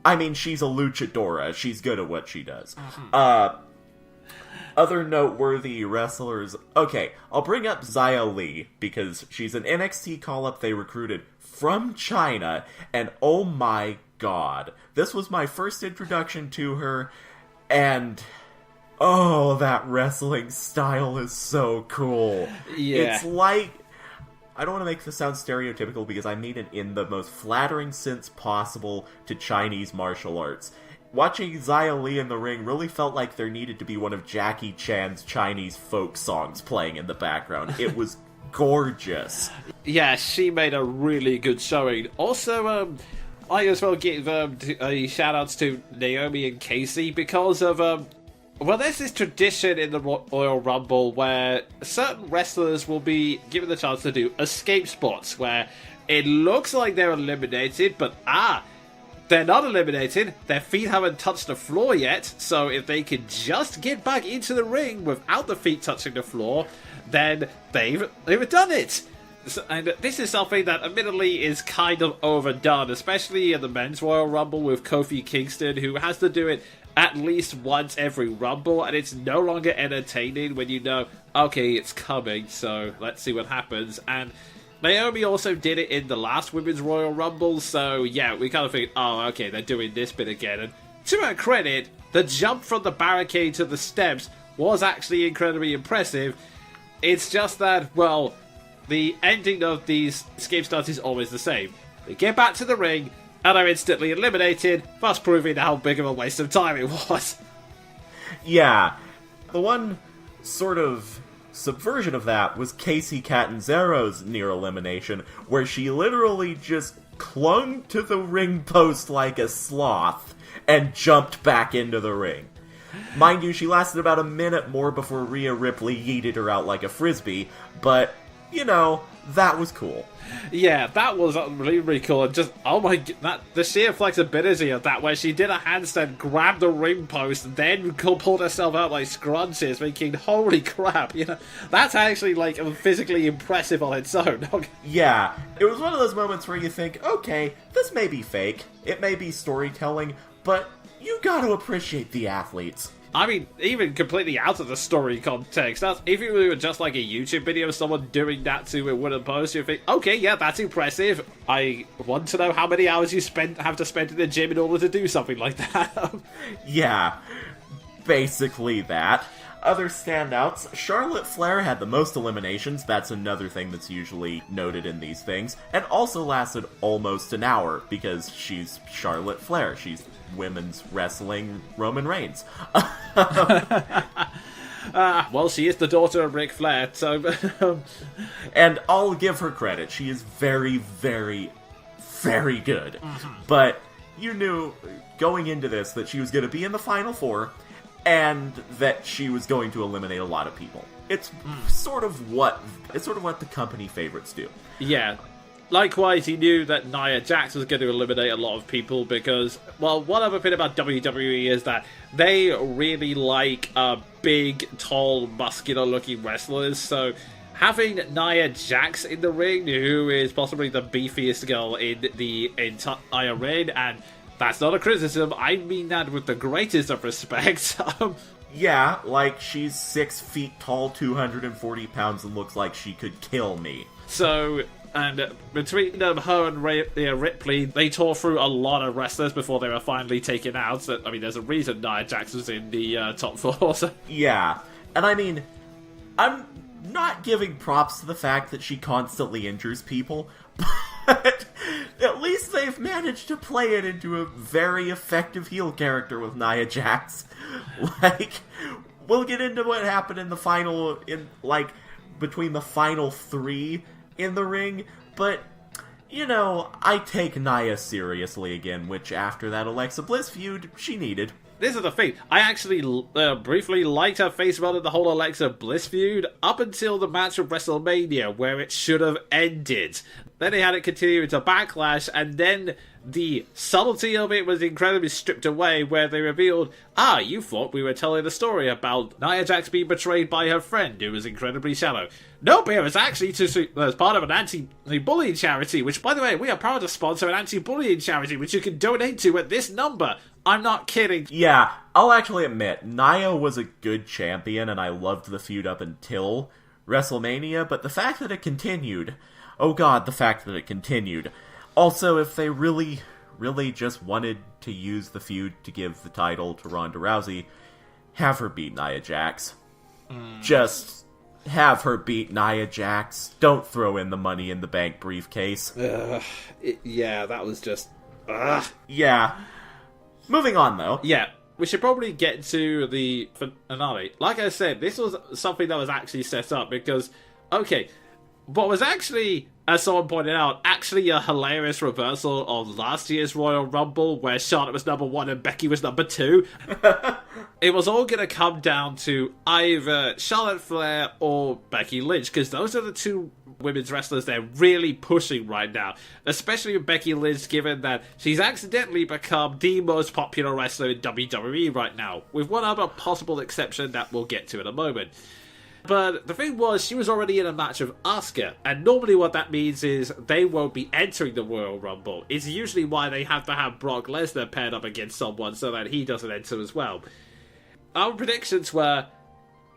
I mean, she's a luchadora. She's good at what she does. Other noteworthy wrestlers. Okay, I'll bring up Xia Li because she's an NXT call-up they recruited from China, and oh my god, this was my first introduction to her, and oh, that wrestling style is so cool. Yeah. It's like, I don't want to make this sound stereotypical because I mean it in the most flattering sense possible to Chinese martial arts. Watching Xia Li in the ring really felt like there needed to be one of Jackie Chan's Chinese folk songs playing in the background. It was gorgeous. Yeah, she made a really good showing. Also, I as well give shout-outs to Naomi and Casey because of, well, there's this tradition in the Royal Rumble where certain wrestlers will be given the chance to do escape spots where it looks like they're eliminated, but they're not eliminated. Their feet haven't touched the floor yet, so if they can just get back into the ring without the feet touching the floor, then they've done it. So, and this is something that admittedly is kind of overdone, especially in the Men's Royal Rumble with Kofi Kingston, who has to do it at least once every Rumble, and it's no longer entertaining when you know, okay, it's coming, so let's see what happens. And Naomi also did it in the last Women's Royal Rumble, so yeah, we kind of think, oh, okay, they're doing this bit again. And to her credit, the jump from the barricade to the steps was actually incredibly impressive. It's just that, well, the ending of these escape starts is always the same. They get back to the ring and are instantly eliminated, thus proving how big of a waste of time it was. Yeah. The one sort of subversion of that was Casey Catanzaro's near elimination, where she literally just clung to the ring post like a sloth and jumped back into the ring. Mind you, she lasted about a minute more before Rhea Ripley yeeted her out like a frisbee, but, you know, that was cool. Yeah, that was really, really cool. And just, oh my god, the sheer flexibility of that, where she did a handstand, grabbed the ring post, and then pulled herself out like scrunches, thinking, holy crap, you know, that's actually, like, physically impressive on its own. Yeah, it was one of those moments where you think, okay, this may be fake, it may be storytelling, but you gotta appreciate the athletes. I mean, even completely out of the story context, that's, if it were just like a YouTube video of someone doing that to a wooden post, you think, okay, yeah, that's impressive. I want to know how many hours you have to spend in the gym in order to do something like that. Yeah, basically that. Other standouts, Charlotte Flair had the most eliminations, that's another thing that's usually noted in these things, and also lasted almost an hour, because she's Charlotte Flair, she's women's wrestling Roman Reigns. Well, she is the daughter of Ric Flair, so... And I'll give her credit, she is very, very, very good. But you knew, going into this, that she was going to be in the Final Four, and that she was going to eliminate a lot of people. It's sort of what the company favorites do. Yeah. Likewise, he knew that Nia Jax was going to eliminate a lot of people because, well, one other thing about WWE is that they really like big, tall, muscular-looking wrestlers, so having Nia Jax in the ring, who is possibly the beefiest girl in the entire ring, and that's not a criticism, I mean that with the greatest of respect. Yeah, like, she's 6 feet tall, 240 pounds, and looks like she could kill me. So, and between her and Ripley, they tore through a lot of wrestlers before they were finally taken out. So, I mean, there's a reason Nia Jax was in the top 4. So. Yeah, and I mean, I'm not giving props to the fact that she constantly injures people, but at least they've managed to play it into a very effective heel character with Nia Jax. Like, we'll get into what happened in the final, between the final 3 in the ring, but, you know, I take Nia seriously again, which after that Alexa Bliss feud, she needed. This is the thing, I actually briefly liked her face run in the whole Alexa Bliss feud up until the match of WrestleMania, where it should have ended. Then they had it continue into Backlash, and then the subtlety of it was incredibly stripped away, where they revealed, you thought we were telling a story about Nia Jax being betrayed by her friend, who was incredibly shallow. Nope, it was actually as part of an anti-bullying charity, which, by the way, we are proud to sponsor an anti-bullying charity, which you can donate to at this number. I'm not kidding. Yeah, I'll actually admit, Nia was a good champion, and I loved the feud up until WrestleMania, but the fact that it continued... Oh god, the fact that it continued. Also, if they really just wanted to use the feud to give the title to Ronda Rousey, have her beat Nia Jax. Just have her beat Nia Jax. Don't throw in the Money in the Bank briefcase. Yeah, that was just... Yeah. Moving on, though. Yeah, we should probably get to the finale. Like I said, this was something that was actually set up because, okay, what was actually, as someone pointed out, actually a hilarious reversal of last year's Royal Rumble, where Charlotte was number 1 and Becky was number 2. It was all going to come down to either Charlotte Flair or Becky Lynch, because those are the 2 women's wrestlers they're really pushing right now. Especially with Becky Lynch, given that she's accidentally become the most popular wrestler in WWE right now, with one other possible exception that we'll get to in a moment. But the thing was, she was already in a match of Asuka, and normally what that means is they won't be entering the Royal Rumble. It's usually why they have to have Brock Lesnar paired up against someone so that he doesn't enter as well. Our predictions were,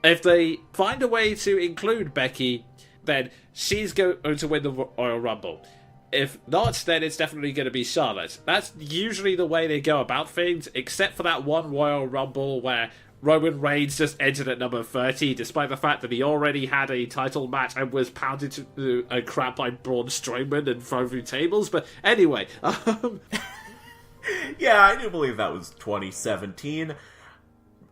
if they find a way to include Becky, then she's going to win the Royal Rumble. If not, then it's definitely going to be Charlotte. That's usually the way they go about things, except for that one Royal Rumble where Roman Reigns just entered at number 30, despite the fact that he already had a title match and was pounded to a crap by Braun Strowman and thrown through tables. But anyway, yeah, I do believe that was 2017.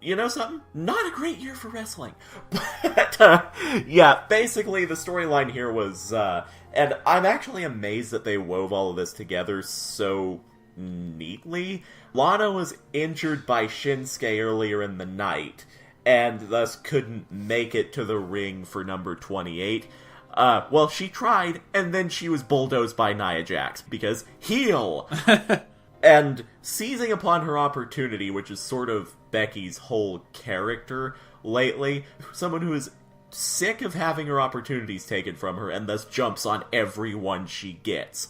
You know something? Not a great year for wrestling. But, yeah, basically the storyline here was, and I'm actually amazed that they wove all of this together so neatly. Lana was injured by Shinsuke earlier in the night, and thus couldn't make it to the ring for number 28. Well, she tried, and then she was bulldozed by Nia Jax, because heel! And seizing upon her opportunity, which is sort of Becky's whole character lately, someone who is sick of having her opportunities taken from her, and thus jumps on everyone she gets.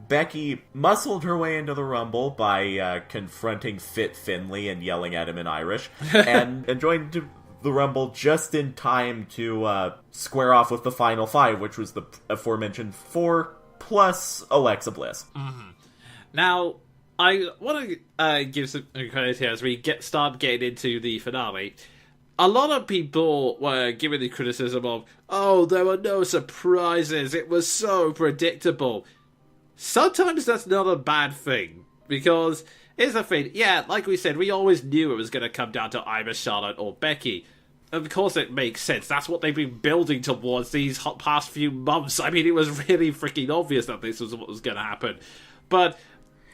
Becky muscled her way into the Rumble by confronting Fit Finlay and yelling at him in Irish, and joined the Rumble just in time to square off with the Final 5, which was the aforementioned 4 plus Alexa Bliss. Mm-hmm. Now, I want to give some credit here as we start getting into the finale. A lot of people were giving the criticism of, there were no surprises, it was so predictable. Sometimes that's not a bad thing, because here's the thing, like we said, we always knew it was going to come down to either Charlotte or Becky. Of course it makes sense, that's what they've been building towards these past few months. I mean, it was really freaking obvious that this was what was going to happen. But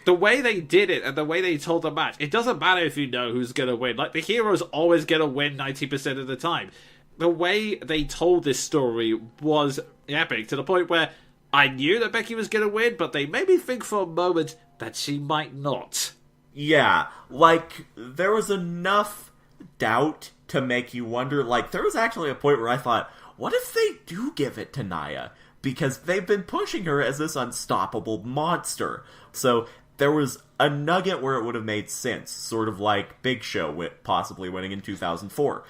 the way they did it and the way they told the match, it doesn't matter if you know who's going to win. Like, the hero's always going to win 90% of the time. The way they told this story was epic, to the point where I knew that Becky was going to win, but they made me think for a moment that she might not. Yeah, like, there was enough doubt to make you wonder. Like, there was actually a point where I thought, what if they do give it to Nia? Because they've been pushing her as this unstoppable monster. So there was a nugget where it would have made sense, sort of like Big Show possibly winning in 2004.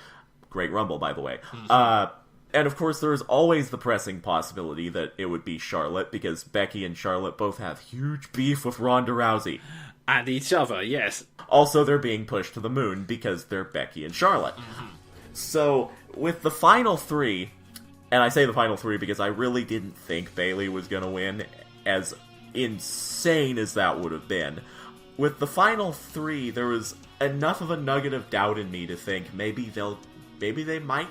Great Rumble, by the way. And of course, there's always the pressing possibility that it would be Charlotte, because Becky and Charlotte both have huge beef with Ronda Rousey. And each other, yes. Also, they're being pushed to the moon because they're Becky and Charlotte. So, with the final three, and I say the final three because I really didn't think Bayley was going to win, as insane as that would have been. With the final three, there was enough of a nugget of doubt in me to think maybe they might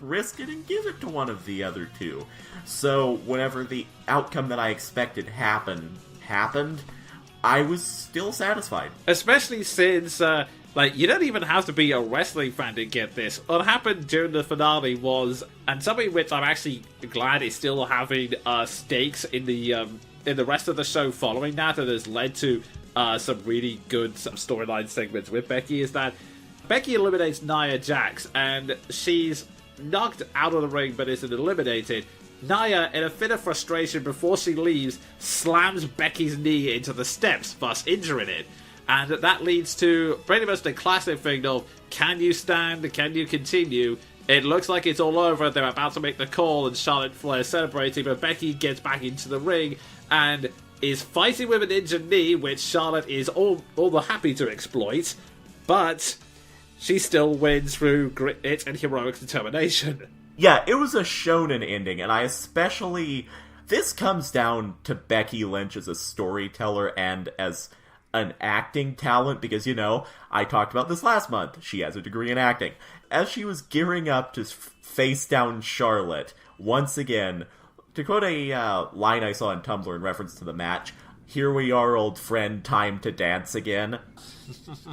risk it and give it to one of the other two. So, whenever the outcome that I expected happened, I was still satisfied. Especially since, you don't even have to be a wrestling fan to get this. What happened during the finale was, and something which I'm actually glad is still having stakes in the rest of the show following that has led to some really good storyline segments with Becky, is that Becky eliminates Nia Jax, and she's knocked out of the ring but isn't eliminated. Nia, in a fit of frustration before she leaves, slams Becky's knee into the steps, thus injuring it. And that leads to pretty much the classic thing of, can you stand, can you continue? It looks like it's all over, they're about to make the call, and Charlotte Flair is celebrating, but Becky gets back into the ring and is fighting with an injured knee, which Charlotte is all the happy to exploit, but she still wins through grit and heroic determination. Yeah, it was a shonen ending, and I especially... This comes down to Becky Lynch as a storyteller and as an acting talent, because, I talked about this last month. She has a degree in acting. As she was gearing up to face down Charlotte, once again, to quote a line I saw on Tumblr in reference to the match, "Here we are, old friend, time to dance again."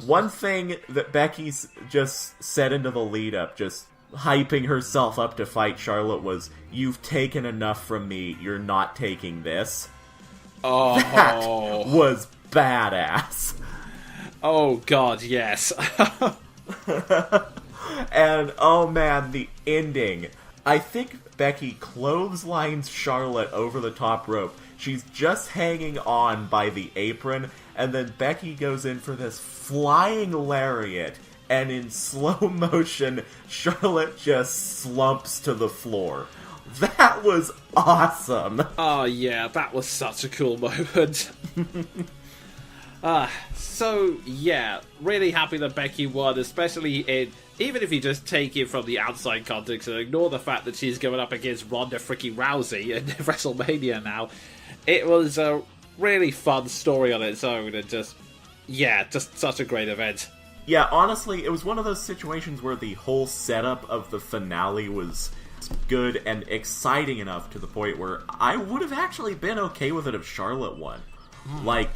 One thing that Becky's just said into the lead-up, just hyping herself up to fight Charlotte, was, "You've taken enough from me, you're not taking this." Oh. That was badass. Oh god, yes. And, oh man, the ending. I think Becky clotheslines Charlotte over the top rope. She's just hanging on by the apron, and then Becky goes in for this flying lariat, and in slow motion, Charlotte just slumps to the floor. That was awesome! Oh yeah, that was such a cool moment. So yeah, really happy that Becky won, especially even if you just take it from the outside context and ignore the fact that she's going up against Ronda freaking Rousey in WrestleMania now. It was a really fun story on its own, and just such a great event. Yeah, honestly, it was one of those situations where the whole setup of the finale was good and exciting enough to the point where I would have actually been okay with it if Charlotte won. Like,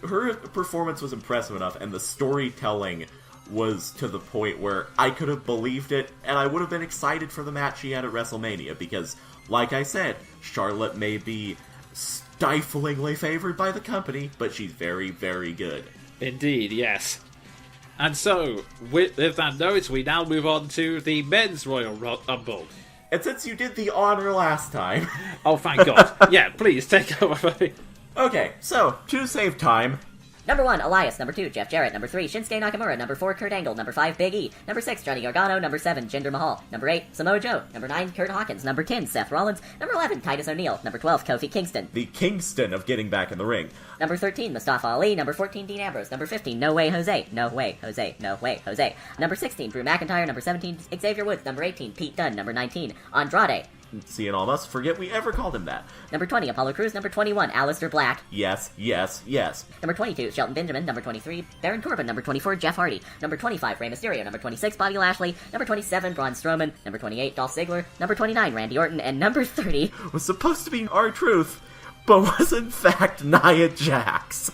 her performance was impressive enough, and the storytelling was to the point where I could have believed it, and I would have been excited for the match she had at WrestleMania, because, like I said, Charlotte may be stiflingly favored by the company, but she's very, very good. Indeed, yes. And so, with that note, we now move on to the Men's Royal Rumble. And since you did the honor last time... Oh, thank God. Yeah, please, take over. Okay, so, to save time... Number 1, Elias. Number 2, Jeff Jarrett. Number 3, Shinsuke Nakamura. Number 4, Kurt Angle. Number 5, Big E. Number 6, Johnny Gargano. Number 7, Jinder Mahal. Number 8, Samoa Joe. Number 9, Kurt Hawkins. Number 10, Seth Rollins. Number 11, Titus O'Neil. Number 12, Kofi Kingston. The Kingston of getting back in the ring. Number 13, Mustafa Ali. Number 14, Dean Ambrose. Number 15, No Way Jose. No Way Jose. No Way Jose. Number 16, Drew McIntyre. Number 17, Xavier Woods. Number 18, Pete Dunne. Number 19, Andrade. Seeing all of us forget we ever called him that. Number 20, Apollo Crews. Number 21, Aleister Black. Yes, yes, yes. Number 22, Shelton Benjamin. Number 23, Baron Corbin. Number 24, Jeff Hardy. Number 25, Rey Mysterio. Number 26, Bobby Lashley. Number 27, Braun Strowman. Number 28, Dolph Ziggler. Number 29, Randy Orton. And number 30... was supposed to be R-Truth, but was in fact Nia Jax.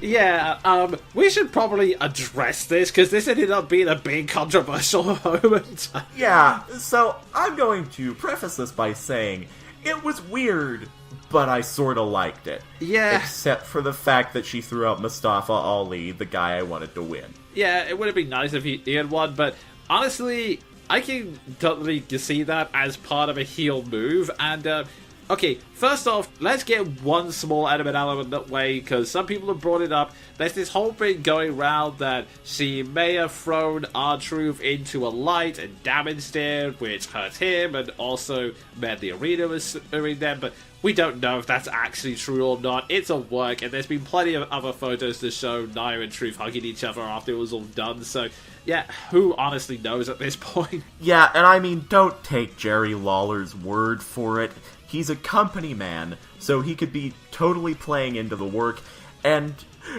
Yeah, we should probably address this, because this ended up being a big controversial moment. Yeah, so I'm going to preface this by saying it was weird, but I sorta liked it. Yeah. Except for the fact that she threw out Mustafa Ali, the guy I wanted to win. Yeah, it would have been nice if he had won, but honestly, I can totally see that as part of a heel move, and, okay, first off, let's get one small element out of that way, because some people have brought it up. There's this whole thing going around that she may have thrown R-Truth into a light and damaged it, which hurt him, and also meant the arena was suing them, but we don't know if that's actually true or not. It's a work, and there's been plenty of other photos to show Nia and Truth hugging each other after it was all done, so yeah, who honestly knows at this point? Yeah, and I mean, don't take Jerry Lawler's word for it. He's a company man, so he could be totally playing into the work. And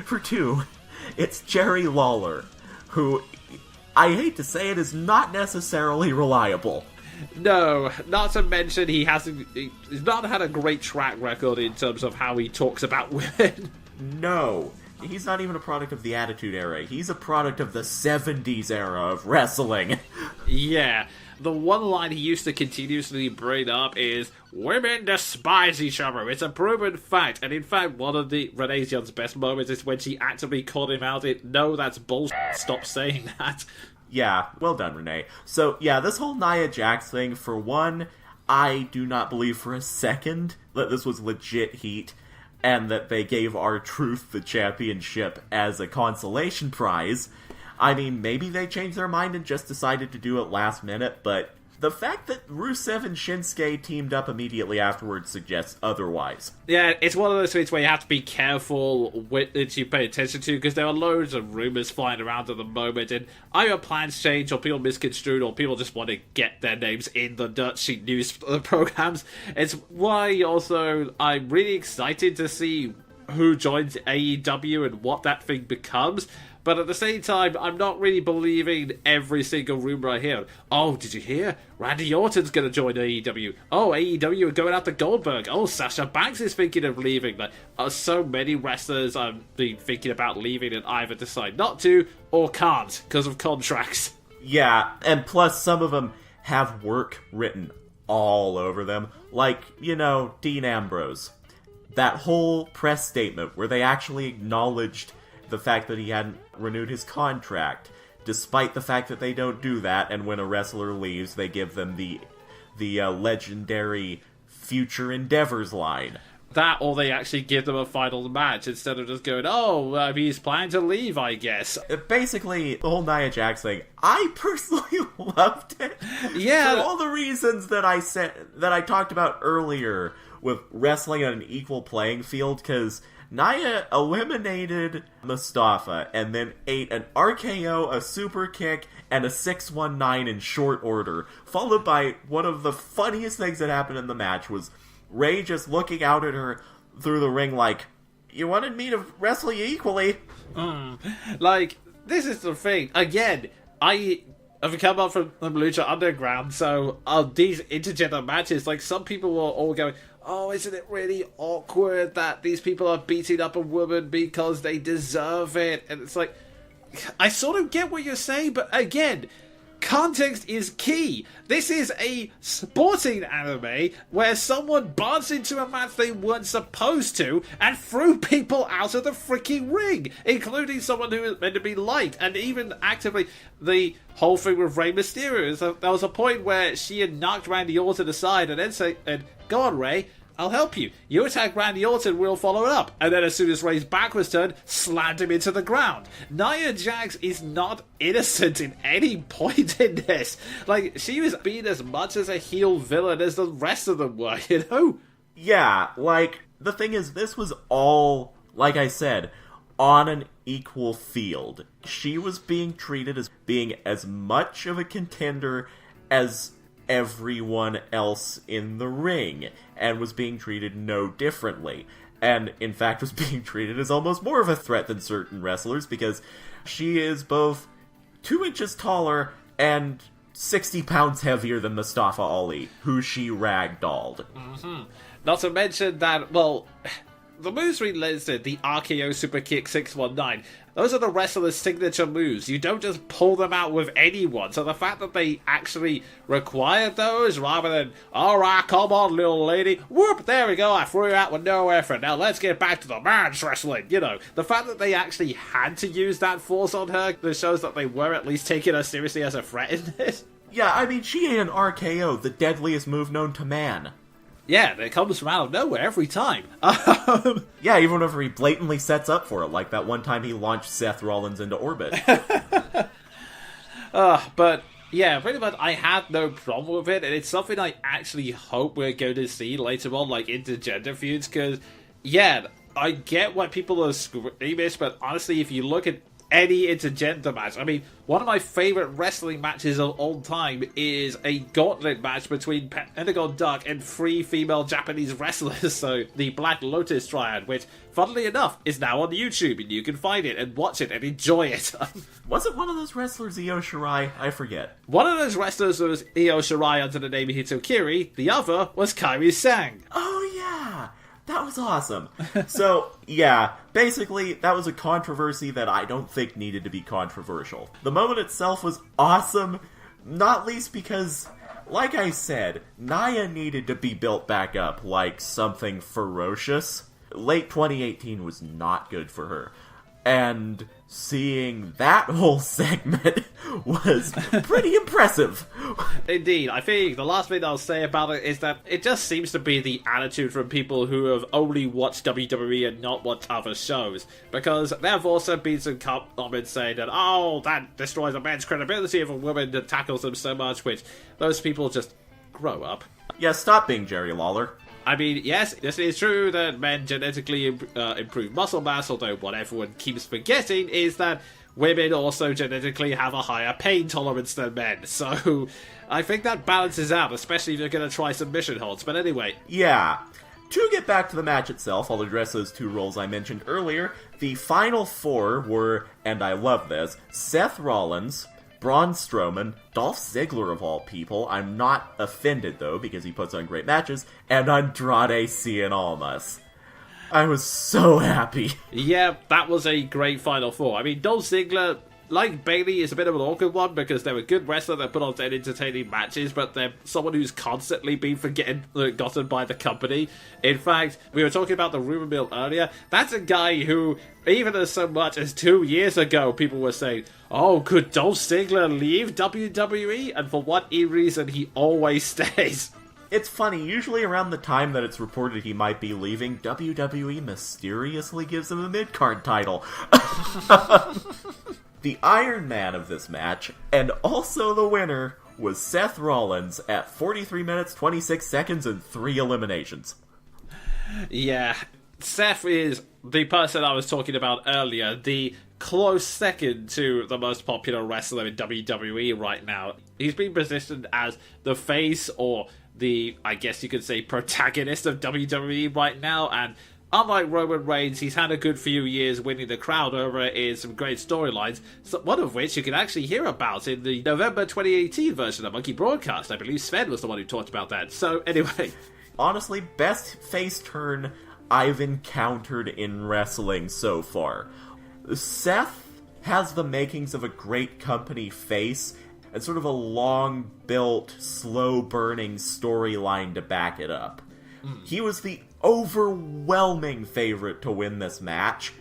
for two, it's Jerry Lawler, who, I hate to say it, is not necessarily reliable. No, not to mention he's not had a great track record in terms of how he talks about women. No, he's not even a product of the Attitude Era. He's a product of the 70s era of wrestling. Yeah. The one line he used to continuously bring up is, "Women despise each other, it's a proven fact." And in fact, one of the Renee Young's best moments is when she actively called him out. No, that's bullshit. Stop saying that. Yeah, well done, Renee. So, yeah, this whole Nia Jax thing, for one, I do not believe for a second that this was legit heat, and that they gave R-Truth the championship as a consolation prize. I mean, maybe they changed their mind and just decided to do it last minute, but the fact that Rusev and Shinsuke teamed up immediately afterwards suggests otherwise. Yeah, it's one of those things where you have to be careful what you pay attention to, because there are loads of rumors flying around at the moment, and either plans change, or people misconstrued, or people just want to get their names in the dirt sheet news programs. It's why also I'm really excited to see who joins AEW and what that thing becomes. But at the same time, I'm not really believing every single rumor I hear. Oh, did you hear? Randy Orton's going to join AEW. Oh, AEW are going out to Goldberg. Oh, Sasha Banks is thinking of leaving. Like, so many wrestlers are been thinking about leaving and either decide not to or can't because of contracts. Yeah, and plus some of them have work written all over them. Like, you know, Dean Ambrose. That whole press statement where they actually acknowledged the fact that he hadn't renewed his contract, despite the fact that they don't do that, and when a wrestler leaves, they give them the legendary future endeavors line. That, or they actually give them a final match instead of just going, oh, he's planning to leave, I guess. Basically, the whole Nia Jax thing, I personally loved it. Yeah. For all the reasons that I talked about earlier with wrestling on an equal playing field, because Nia eliminated Mustafa and then ate an RKO, a super kick, and a 619 in short order, followed by one of the funniest things that happened in the match was Ray just looking out at her through the ring like, you wanted me to wrestle you equally. Like, this is the thing. Again, I have come up from the Lucha Underground, so these intergender matches, like, some people will all go, oh, isn't it really awkward that these people are beating up a woman because they deserve it? And it's like, I sort of get what you're saying, but again, context is key. This is a sporting anime where someone barged into a match they weren't supposed to and threw people out of the freaking ring, including someone who was meant to be light, and even actively the whole thing with Rey Mysterio. So there was a point where she had knocked Randy Orton aside and then said, go on, Ray, I'll help you. You attack Randy Orton, we'll follow it up. And then as soon as Ray's back was turned, slammed him into the ground. Nia Jax is not innocent in any point in this. Like, she was being as much as a heel villain as the rest of them were, you know? Yeah, like, the thing is, this was all, like I said, on an equal field. She was being treated as being as much of a contender as everyone else in the ring, and was being treated no differently. And, in fact, was being treated as almost more of a threat than certain wrestlers, because she is both 2 inches taller and 60 pounds heavier than Mustafa Ali, who she ragdolled. Not to mention that, well, the moves we listed, the RKO Super Kick 619, those are the wrestler's signature moves. You don't just pull them out with anyone. So the fact that they actually required those rather than, alright, come on, little lady, whoop, there we go, I threw you out with no effort. Now let's get back to the man's wrestling. You know, the fact that they actually had to use that force on her, that shows that they were at least taking her seriously as a threat in this. Yeah, I mean, she ate an RKO, the deadliest move known to man. Yeah, it comes from out of nowhere every time. Yeah, even whenever he blatantly sets up for it, like that one time he launched Seth Rollins into orbit. But yeah, pretty much I had no problem with it, and it's something I actually hope we're going to see later on, like intergender feuds, because, yeah, I get why people are squeamish, but honestly, if you look at any intergender match, I mean, one of my favorite wrestling matches of all time is a gauntlet match between Pentagon Duck and 3 female Japanese wrestlers, so the Black Lotus Triad, which, funnily enough, is now on YouTube, and you can find it and watch it and enjoy it. Was it one of those wrestlers, Io Shirai? I forget. One of those wrestlers was Io Shirai under the name of Hitokiri, the other was Kairi Sang. Oh, yeah! That was awesome. So, yeah, basically, that was a controversy that I don't think needed to be controversial. The moment itself was awesome, not least because, like I said, Nia needed to be built back up like something ferocious. Late 2018 was not good for her. And seeing that whole segment was pretty impressive. Indeed, I think the last thing I'll say about it is that it just seems to be the attitude from people who have only watched WWE and not watched other shows. Because there have also been some comments saying that, oh, that destroys a man's credibility if a woman tackles them so much, which those people just grow up. Yeah, stop being Jerry Lawler. I mean, yes, this is true that men genetically improve muscle mass, although what everyone keeps forgetting is that women also genetically have a higher pain tolerance than men. So I think that balances out, especially if you're going to try submission holds. But anyway. Yeah. To get back to the match itself, I'll address those 2 roles I mentioned earlier. The final 4 were, and I love this, Seth Rollins, Braun Strowman, Dolph Ziggler of all people, I'm not offended though, because he puts on great matches, and Andrade Cien Almas. I was so happy. Yeah, that was a great Final 4. I mean, Dolph Ziggler, like Bayley, is a bit of an awkward one, because they're a good wrestler that put on entertaining matches, but they're someone who's constantly been forgotten by the company. In fact, we were talking about the rumor mill earlier. That's a guy who, even as so much as 2 years ago, people were saying, oh, could Dolph Ziggler leave WWE? And for what reason, he always stays. It's funny, usually around the time that it's reported he might be leaving, WWE mysteriously gives him a mid-card title. The Iron Man of this match, and also the winner, was Seth Rollins at 43 minutes, 26 seconds, and 3 eliminations. Yeah, Seth is the person I was talking about earlier, the close second to the most popular wrestler in WWE right now. He's been positioned as the face, or the, I guess you could say, protagonist of WWE right now, and unlike Roman Reigns, he's had a good few years winning the crowd over in some great storylines, one of which you can actually hear about in the November 2018 version of Monkey Broadcast. I believe Sven was the one who talked about that. So, anyway. Honestly, best face turn I've encountered in wrestling so far. Seth has the makings of a great company face, and sort of a long-built, slow-burning storyline to back it up. He was the overwhelming favorite to win this match,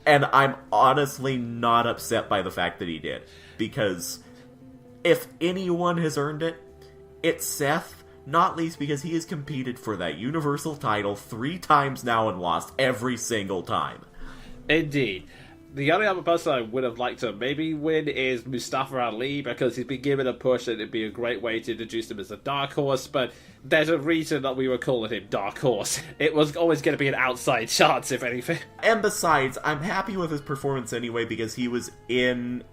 and I'm honestly not upset by the fact that he did, because if anyone has earned it, it's Seth, not least because he has competed for that Universal title 3 times now and lost every single time. Indeed. The only other person I would have liked to maybe win is Mustafa Ali, because he's been given a push and it'd be a great way to introduce him as a dark horse, but there's a reason that we were calling him Dark Horse. It was always going to be an outside chance, if anything. And besides, I'm happy with his performance anyway, because he was in...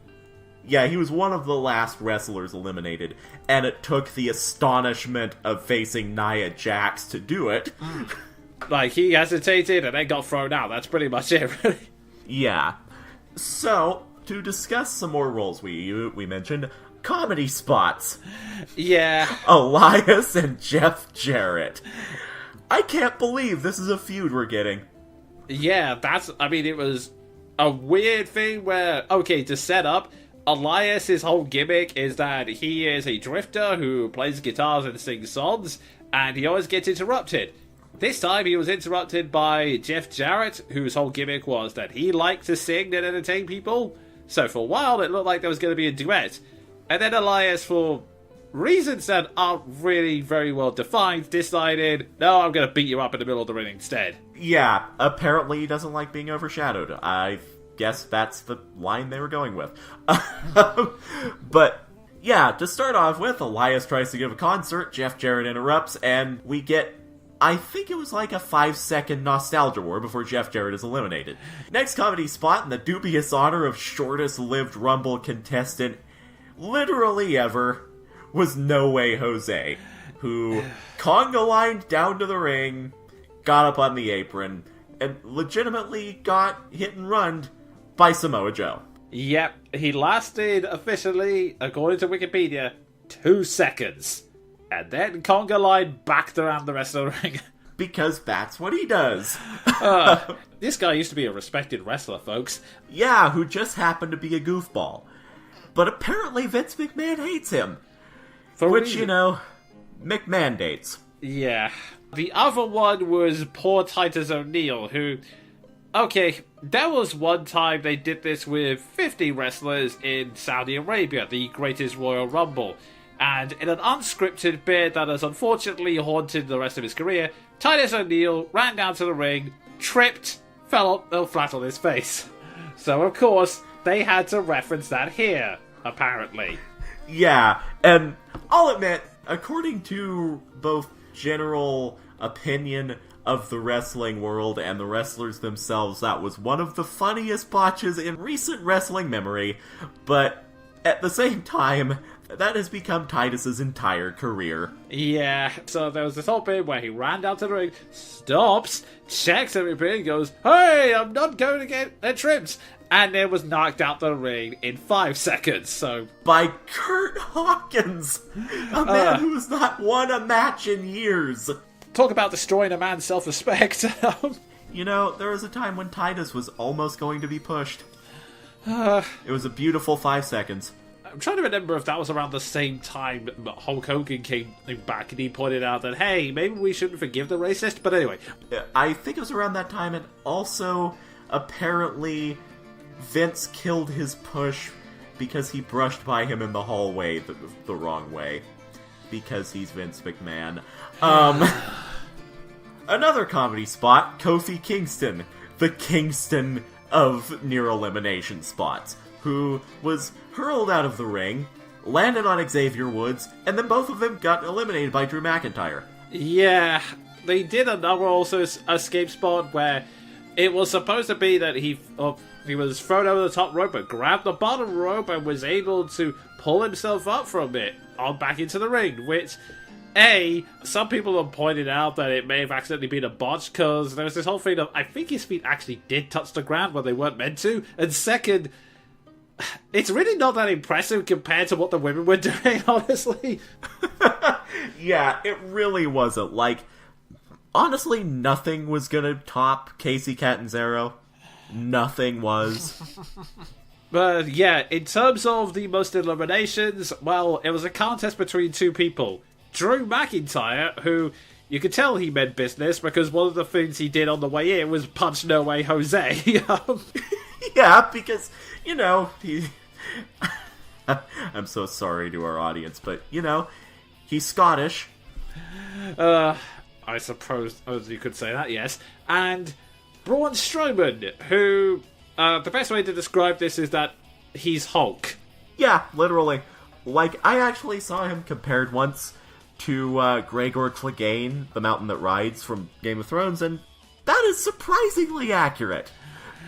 Yeah, he was one of the last wrestlers eliminated, and it took the astonishment of facing Nia Jax to do it. Like, he hesitated and then got thrown out. That's pretty much it, really. Yeah. So, to discuss some more roles we mentioned, comedy spots. Yeah. Elias and Jeff Jarrett. I can't believe this is a feud we're getting. Yeah, it was a weird thing where, okay, to set up, Elias's whole gimmick is that he is a drifter who plays guitars and sings songs, and he always gets interrupted. This time he was interrupted by Jeff Jarrett, whose whole gimmick was that he liked to sing and entertain people. So for a while it looked like there was going to be a duet. And then Elias, for reasons that aren't really very well defined, decided, no, I'm going to beat you up in the middle of the ring instead. Yeah, apparently he doesn't like being overshadowed. I guess that's the line they were going with. But, yeah, to start off with, Elias tries to give a concert, Jeff Jarrett interrupts, and we get, I think it was like a 5-second nostalgia war before Jeff Jarrett is eliminated. Next comedy spot, in the dubious honor of shortest-lived Rumble contestant literally ever, was No Way Jose, who conga lined down to the ring, got up on the apron, and legitimately got hit and run by Samoa Joe. Yep, he lasted officially, according to Wikipedia, 2 seconds. And then conga line backed around the rest of the ring. Because that's what he does. This guy used to be a respected wrestler, folks. Yeah, who just happened to be a goofball. But apparently Vince McMahon hates him. Which, you know, McMahon dates. Yeah. The other one was poor Titus O'Neil, who... Okay, there was one time they did this with 50 wrestlers in Saudi Arabia, the greatest Royal Rumble. And in an unscripted bit that has unfortunately haunted the rest of his career, Titus O'Neil ran down to the ring, tripped, fell flat on his face. So, of course, they had to reference that here, apparently. Yeah, and I'll admit, according to both general opinion of the wrestling world and the wrestlers themselves, that was one of the funniest botches in recent wrestling memory, but at the same time, that has become Titus's entire career. Yeah, so there was this whole bit where he ran down to the ring, stops, checks everything, and goes, "Hey, I'm not going to get tripped," and then was knocked out the ring in 5 seconds, so... By Kurt Hawkins! A man who has not won a match in years! Talk about destroying a man's self-respect. You know, there was a time when Titus was almost going to be pushed. It was a beautiful 5 seconds. I'm trying to remember if that was around the same time Hulk Hogan came back and he pointed out that, hey, maybe we shouldn't forgive the racist, but anyway. I think it was around that time, and also, apparently, Vince killed his push because he brushed by him in the hallway the wrong way. Because he's Vince McMahon. Another comedy spot, Kofi Kingston, the Kingston of near-elimination spots, who was hurled out of the ring, landed on Xavier Woods, and then both of them got eliminated by Drew McIntyre. Yeah, they did another also escape spot where it was supposed to be that he was thrown over the top rope, but grabbed the bottom rope and was able to pull himself up from it on back into the ring, which... some people have pointed out that it may have accidentally been a botch, because there was this whole thing of, I think his feet actually did touch the ground when they weren't meant to, and second, it's really not that impressive compared to what the women were doing, honestly. Yeah, it really wasn't. Like, honestly, nothing was gonna top Casey Catanzaro. Nothing was. But yeah, in terms of the most eliminations, well, it was a contest between two people. Drew McIntyre, who you could tell he meant business because one of the things he did on the way in was punch No Way Jose. Yeah, because, you know, he... I'm so sorry to our audience, but, you know, he's Scottish. I suppose you could say that, yes. And Braun Strowman, who... the best way to describe this is that he's Hulk. Yeah, literally. Like, I actually saw him compared once to Gregor Clegane, the mountain that rides from Game of Thrones, and that is surprisingly accurate.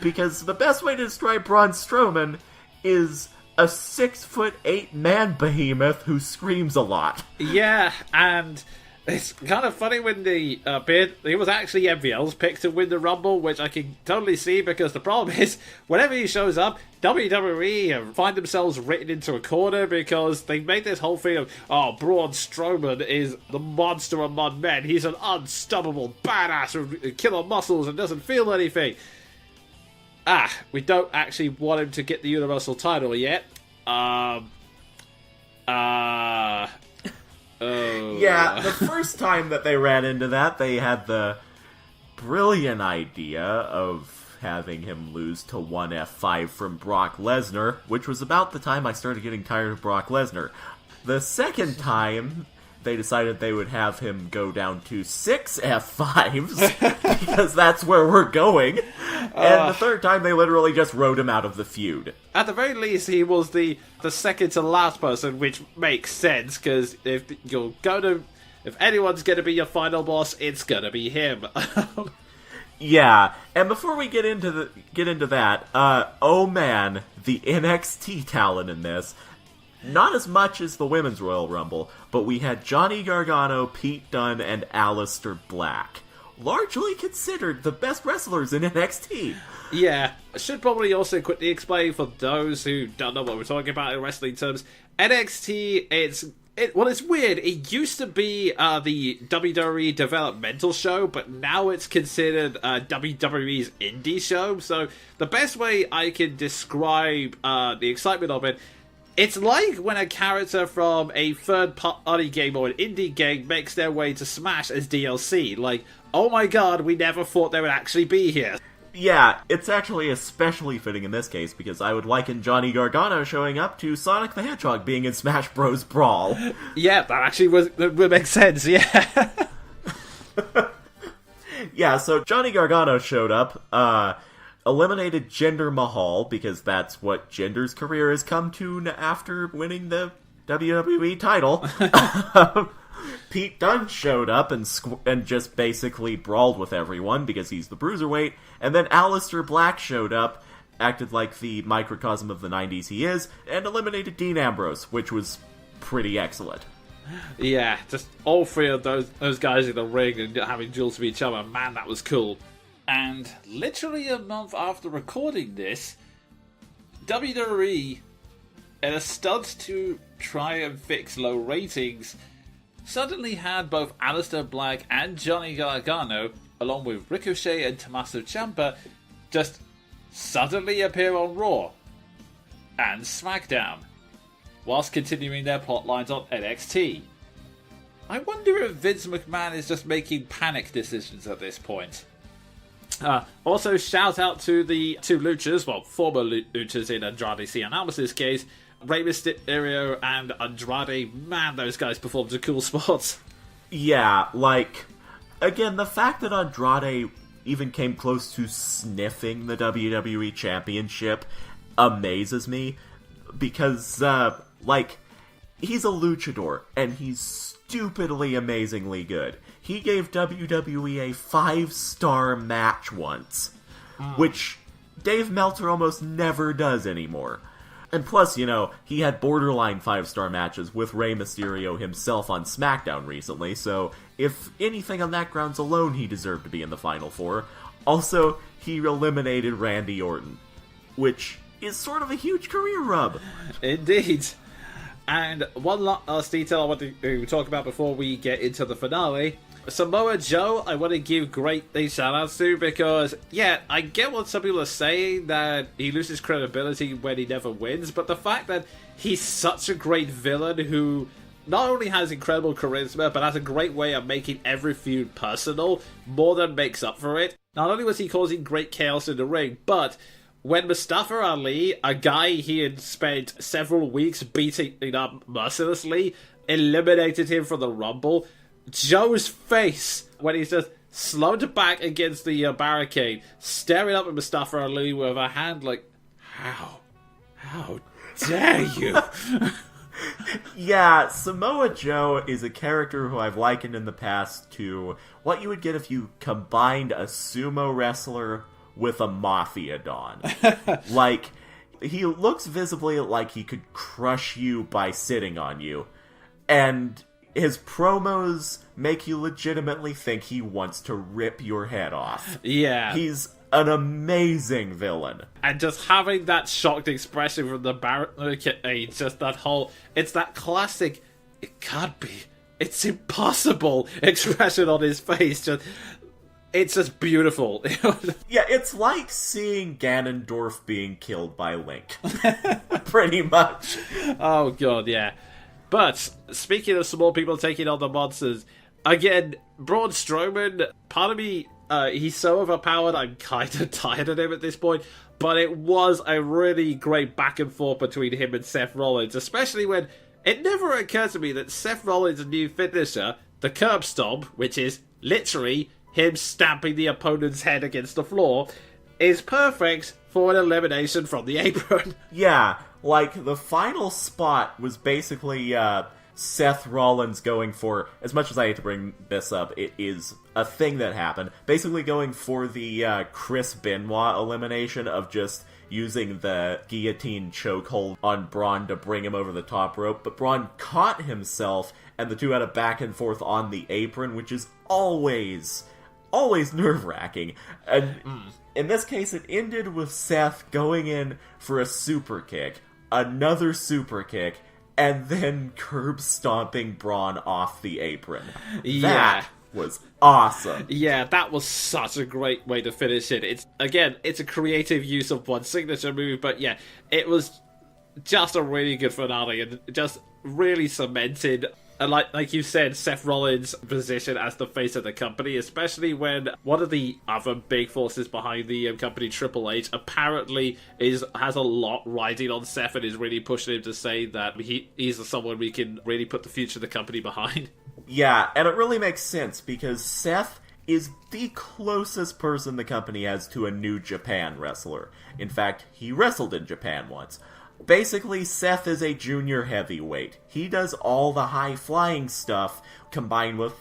Because the best way to describe Braun Strowman is a 6'8" man behemoth who screams a lot. Yeah, and It's kind of funny when it was actually MVL's pick to win the Rumble, which I can totally see, because the problem is, whenever he shows up, WWE find themselves written into a corner because they made this whole thing of, Braun Strowman is the monster among men. He's an unstoppable badass with killer muscles and doesn't feel anything. We don't actually want him to get the Universal title yet. Yeah, the first time that they ran into that, they had the brilliant idea of having him lose to 1F5 from Brock Lesnar, which was about the time I started getting tired of Brock Lesnar. The second time, they decided they would have him go down to 6 F5s, because that's where we're going. And the third time, they literally just wrote him out of the feud. At the very least, he was the second to last person, which makes sense, because if anyone's going to be your final boss, it's going to be him. Yeah, and before we get into that, oh man, the NXT talent in this. Not as much as the Women's Royal Rumble, but we had Johnny Gargano, Pete Dunne, and Aleister Black. Largely considered the best wrestlers in NXT. Yeah, I should probably also quickly explain for those who don't know what we're talking about in wrestling terms. NXT, it's weird. It used to be the WWE developmental show, but now it's considered WWE's indie show. So the best way I can describe the excitement of it, it's like when a character from a third-party game or an indie game makes their way to Smash as DLC. Like, oh my god, we never thought they would actually be here. Yeah, it's actually especially fitting in this case, because I would liken Johnny Gargano showing up to Sonic the Hedgehog being in Smash Bros. Brawl. Yeah, that actually would make sense, yeah. Yeah, so Johnny Gargano showed up, eliminated Jinder Mahal, because that's what Jinder's career has come to after winning the WWE title. Pete Dunne showed up and just basically brawled with everyone because he's the bruiserweight, and then Aleister Black showed up, acted like the microcosm of the 90s he is, and eliminated Dean Ambrose, which was pretty excellent. Yeah, just all three of those guys in the ring and having duels with each other, man, that was cool. And literally a month after recording this, WWE, in a stunt to try and fix low ratings, suddenly had both Aleister Black and Johnny Gargano, along with Ricochet and Tommaso Ciampa, just suddenly appear on Raw and SmackDown, whilst continuing their plotlines on NXT. I wonder if Vince McMahon is just making panic decisions at this point. Also, shout out to the two luchas, well, former luchas in Andrade Cien Almas' case, Rey Mysterio and Andrade. Man, those guys performed some cool spots. Yeah, like, again, the fact that Andrade even came close to sniffing the WWE Championship amazes me, because, he's a luchador, and he's stupidly amazingly good. He gave WWE a 5-star match once, which Dave Meltzer almost never does anymore. And plus, he had borderline 5-star matches with Rey Mysterio himself on SmackDown recently, so if anything on that grounds alone, he deserved to be in the Final Four. Also, he eliminated Randy Orton, which is sort of a huge career rub. Indeed. And one last detail I want to talk about before we get into the finale. Samoa Joe, I want to give great shout-outs to, because, yeah, I get what some people are saying, that he loses credibility when he never wins, but the fact that he's such a great villain who not only has incredible charisma, but has a great way of making every feud personal, more than makes up for it. Not only was he causing great chaos in the ring, but when Mustafa Ali, a guy he had spent several weeks beating up mercilessly, eliminated him from the Rumble, Joe's face when he's just slumped back against the barricade, staring up at Mustafa Ali with a hand like, how dare you? Yeah, Samoa Joe is a character who I've likened in the past to what you would get if you combined a sumo wrestler with a mafia don. Like, he looks visibly like he could crush you by sitting on you, and his promos make you legitimately think he wants to rip your head off. Yeah. He's an amazing villain. And just having that shocked expression from the barricade, just that whole... It's that classic, it can't be, it's impossible expression on his face. It's just beautiful. Yeah, it's like seeing Ganondorf being killed by Link. Pretty much. Oh, God, yeah. But, speaking of small people taking on the monsters, again, Braun Strowman, part of me... he's so overpowered, I'm kind of tired of him at this point. But it was a really great back and forth between him and Seth Rollins, especially when it never occurred to me that Seth Rollins' new finisher, the curb stomp, which is literally him stamping the opponent's head against the floor, is perfect for an elimination from the apron. Yeah, like, the final spot was basically, Seth Rollins going for, as much as I hate to bring this up, it is a thing that happened, basically going for the Chris Benoit elimination of just using the guillotine chokehold on Braun to bring him over the top rope, but Braun caught himself, and the two had a back and forth on the apron, which is always nerve-wracking. And in this case, it ended with Seth going in for a super kick, another super kick, and then curb stomping Braun off the apron. Yeah. That was awesome. Yeah, that was such a great way to finish it. It's a creative use of one signature move, but yeah, it was just a really good finale and just really cemented, like you said, Seth Rollins' position as the face of the company, especially when one of the other big forces behind the company, Triple H, apparently has a lot riding on Seth and is really pushing him to say that he's someone we can really put the future of the company behind. Yeah, and it really makes sense because Seth is the closest person the company has to a New Japan wrestler. In fact, he wrestled in Japan once. Basically, Seth is a junior heavyweight. He does all the high-flying stuff combined with,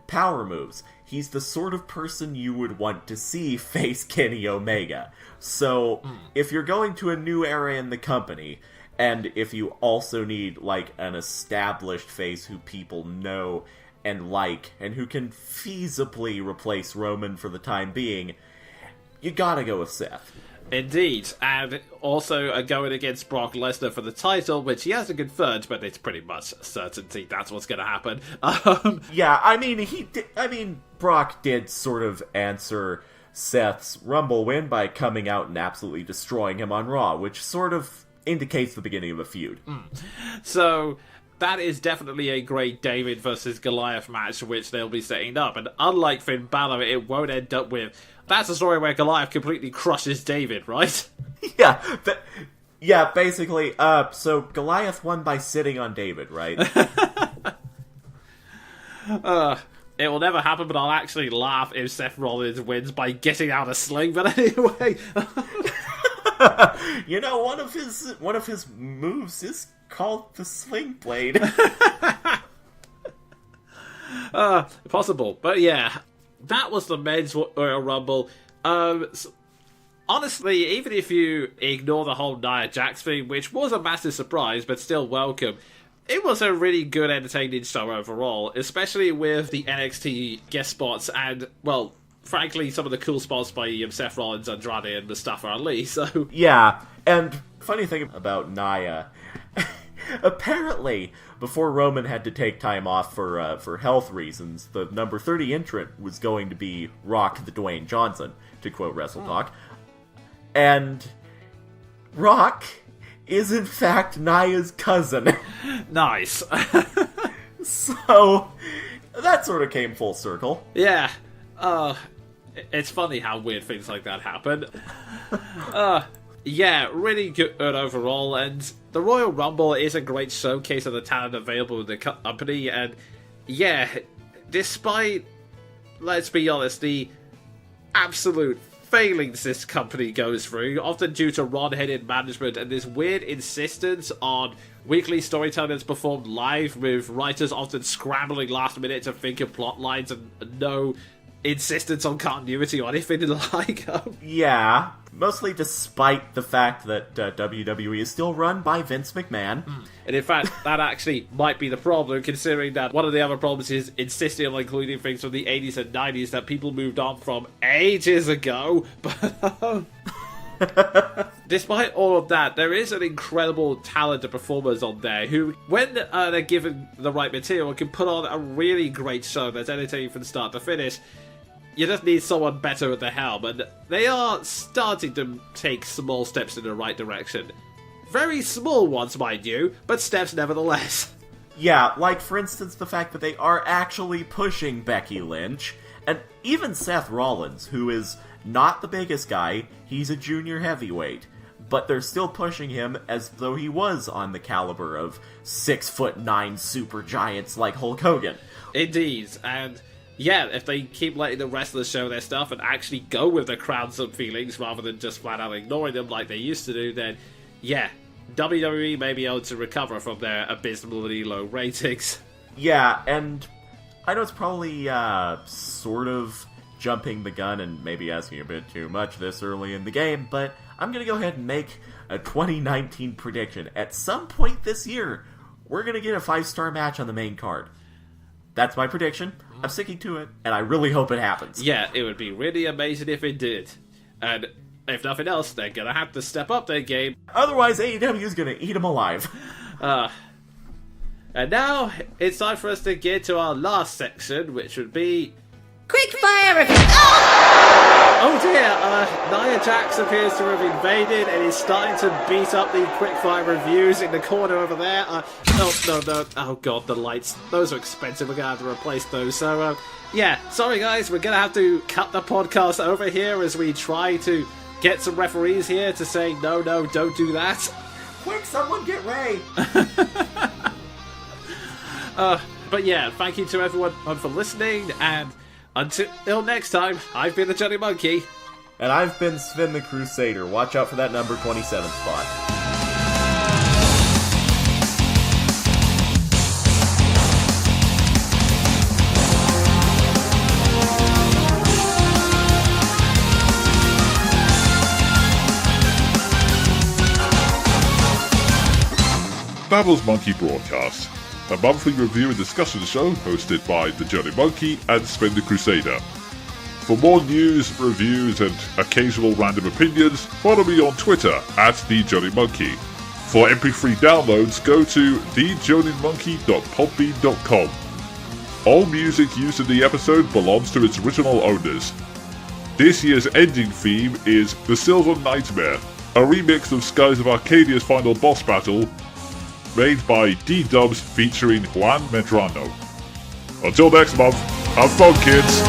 power moves. He's the sort of person you would want to see face Kenny Omega. So, if you're going to a new era in the company, and if you also need, an established face who people know and like, and who can feasibly replace Roman for the time being, you gotta go with Seth. Indeed, and also going against Brock Lesnar for the title, which he hasn't confirmed, but it's pretty much a certainty that's what's going to happen. Yeah, Brock did sort of answer Seth's Rumble win by coming out and absolutely destroying him on Raw, which sort of indicates the beginning of a feud. So that is definitely a great David versus Goliath match, which they'll be setting up. And unlike Finn Balor, it won't end up with... That's a story where Goliath completely crushes David, right? Yeah, basically. So Goliath won by sitting on David, right? It will never happen, but I'll actually laugh if Seth Rollins wins by getting out a sling. But anyway... one of his moves is called the Sling Blade. Possible, but yeah, that was the men's Royal Rumble. Honestly, even if you ignore the whole Nia Jax thing, which was a massive surprise, but still welcome, it was a really good, entertaining show overall, especially with the NXT guest spots and, well, frankly, some of the cool spots by Seth Rollins, Andrade, and Mustafa Ali, so... Yeah, and funny thing about Nia, apparently, before Roman had to take time off for health reasons, the number 30 entrant was going to be Rock the Dwayne Johnson, to quote WrestleTalk. And Rock is, in fact, Nia's cousin. Nice. So, that sort of came full circle. Yeah. It's funny how weird things like that happen. Yeah, really good overall, and the Royal Rumble is a great showcase of the talent available in the company, and yeah, despite, let's be honest, the absolute failings this company goes through, often due to wrong-headed management and this weird insistence on weekly storytelling that's performed live, with writers often scrambling last minute to think of plot lines and no insistence on continuity or anything like that. Yeah, Mostly despite the fact that WWE is still run by Vince McMahon. And in fact, that actually might be the problem, considering that one of the other problems is insisting on including things from the 80s and 90s that people moved on from ages ago. But despite all of that, there is an incredible talented performers on there who, when they're given the right material, can put on a really great show that's entertaining from start to finish. You just need someone better at the helm, and they are starting to take small steps in the right direction. Very small ones, mind you, but steps nevertheless. Yeah, like for instance the fact that they are actually pushing Becky Lynch, and even Seth Rollins, who is not the biggest guy, he's a junior heavyweight, but they're still pushing him as though he was on the caliber of 6'9" super giants like Hulk Hogan. Indeed, and yeah, if they keep letting the wrestlers show their stuff and actually go with the crowds and feelings rather than just flat out ignoring them like they used to do, then yeah, WWE may be able to recover from their abysmally low ratings. Yeah, and I know it's probably sort of jumping the gun and maybe asking a bit too much this early in the game, but I'm going to go ahead and make a 2019 prediction. At some point this year, we're going to get a 5-star match on the main card. That's my prediction. I'm sticking to it, and I really hope it happens. Yeah, it would be really amazing if it did. And if nothing else, they're going to have to step up their game. Otherwise, AEW is going to eat them alive. And now, it's time for us to get to our last section, which would be... Quickfire review! Oh dear, Nia Jax appears to have invaded and is starting to beat up the quickfire reviews in the corner over there. No. Oh god, the lights. Those are expensive. We're going to have to replace those. So, yeah, sorry guys, we're going to have to cut the podcast over here as we try to get some referees here to say, no, don't do that. Quick, someone get Ray! But yeah, thank you to everyone for listening, and until next time, I've been the Jonin Monkey. And I've been Sven the Crusader. Watch out for that number 27 spot. Babble's Monkey Broadcast, a monthly review and discussion show hosted by the Jonin Monkey and Sven the Crusader. For more news, reviews, and occasional random opinions, follow me on Twitter at @TheJoninMonkey. For MP3 downloads, go to thejoninmonkey.podbean.com. All music used in the episode belongs to its original owners. This year's ending theme is The Silver Nightmare, a remix of Skies of Arcadia's final boss battle, made by D-Dubs featuring Juan Medrano. Until next month, have fun, kids!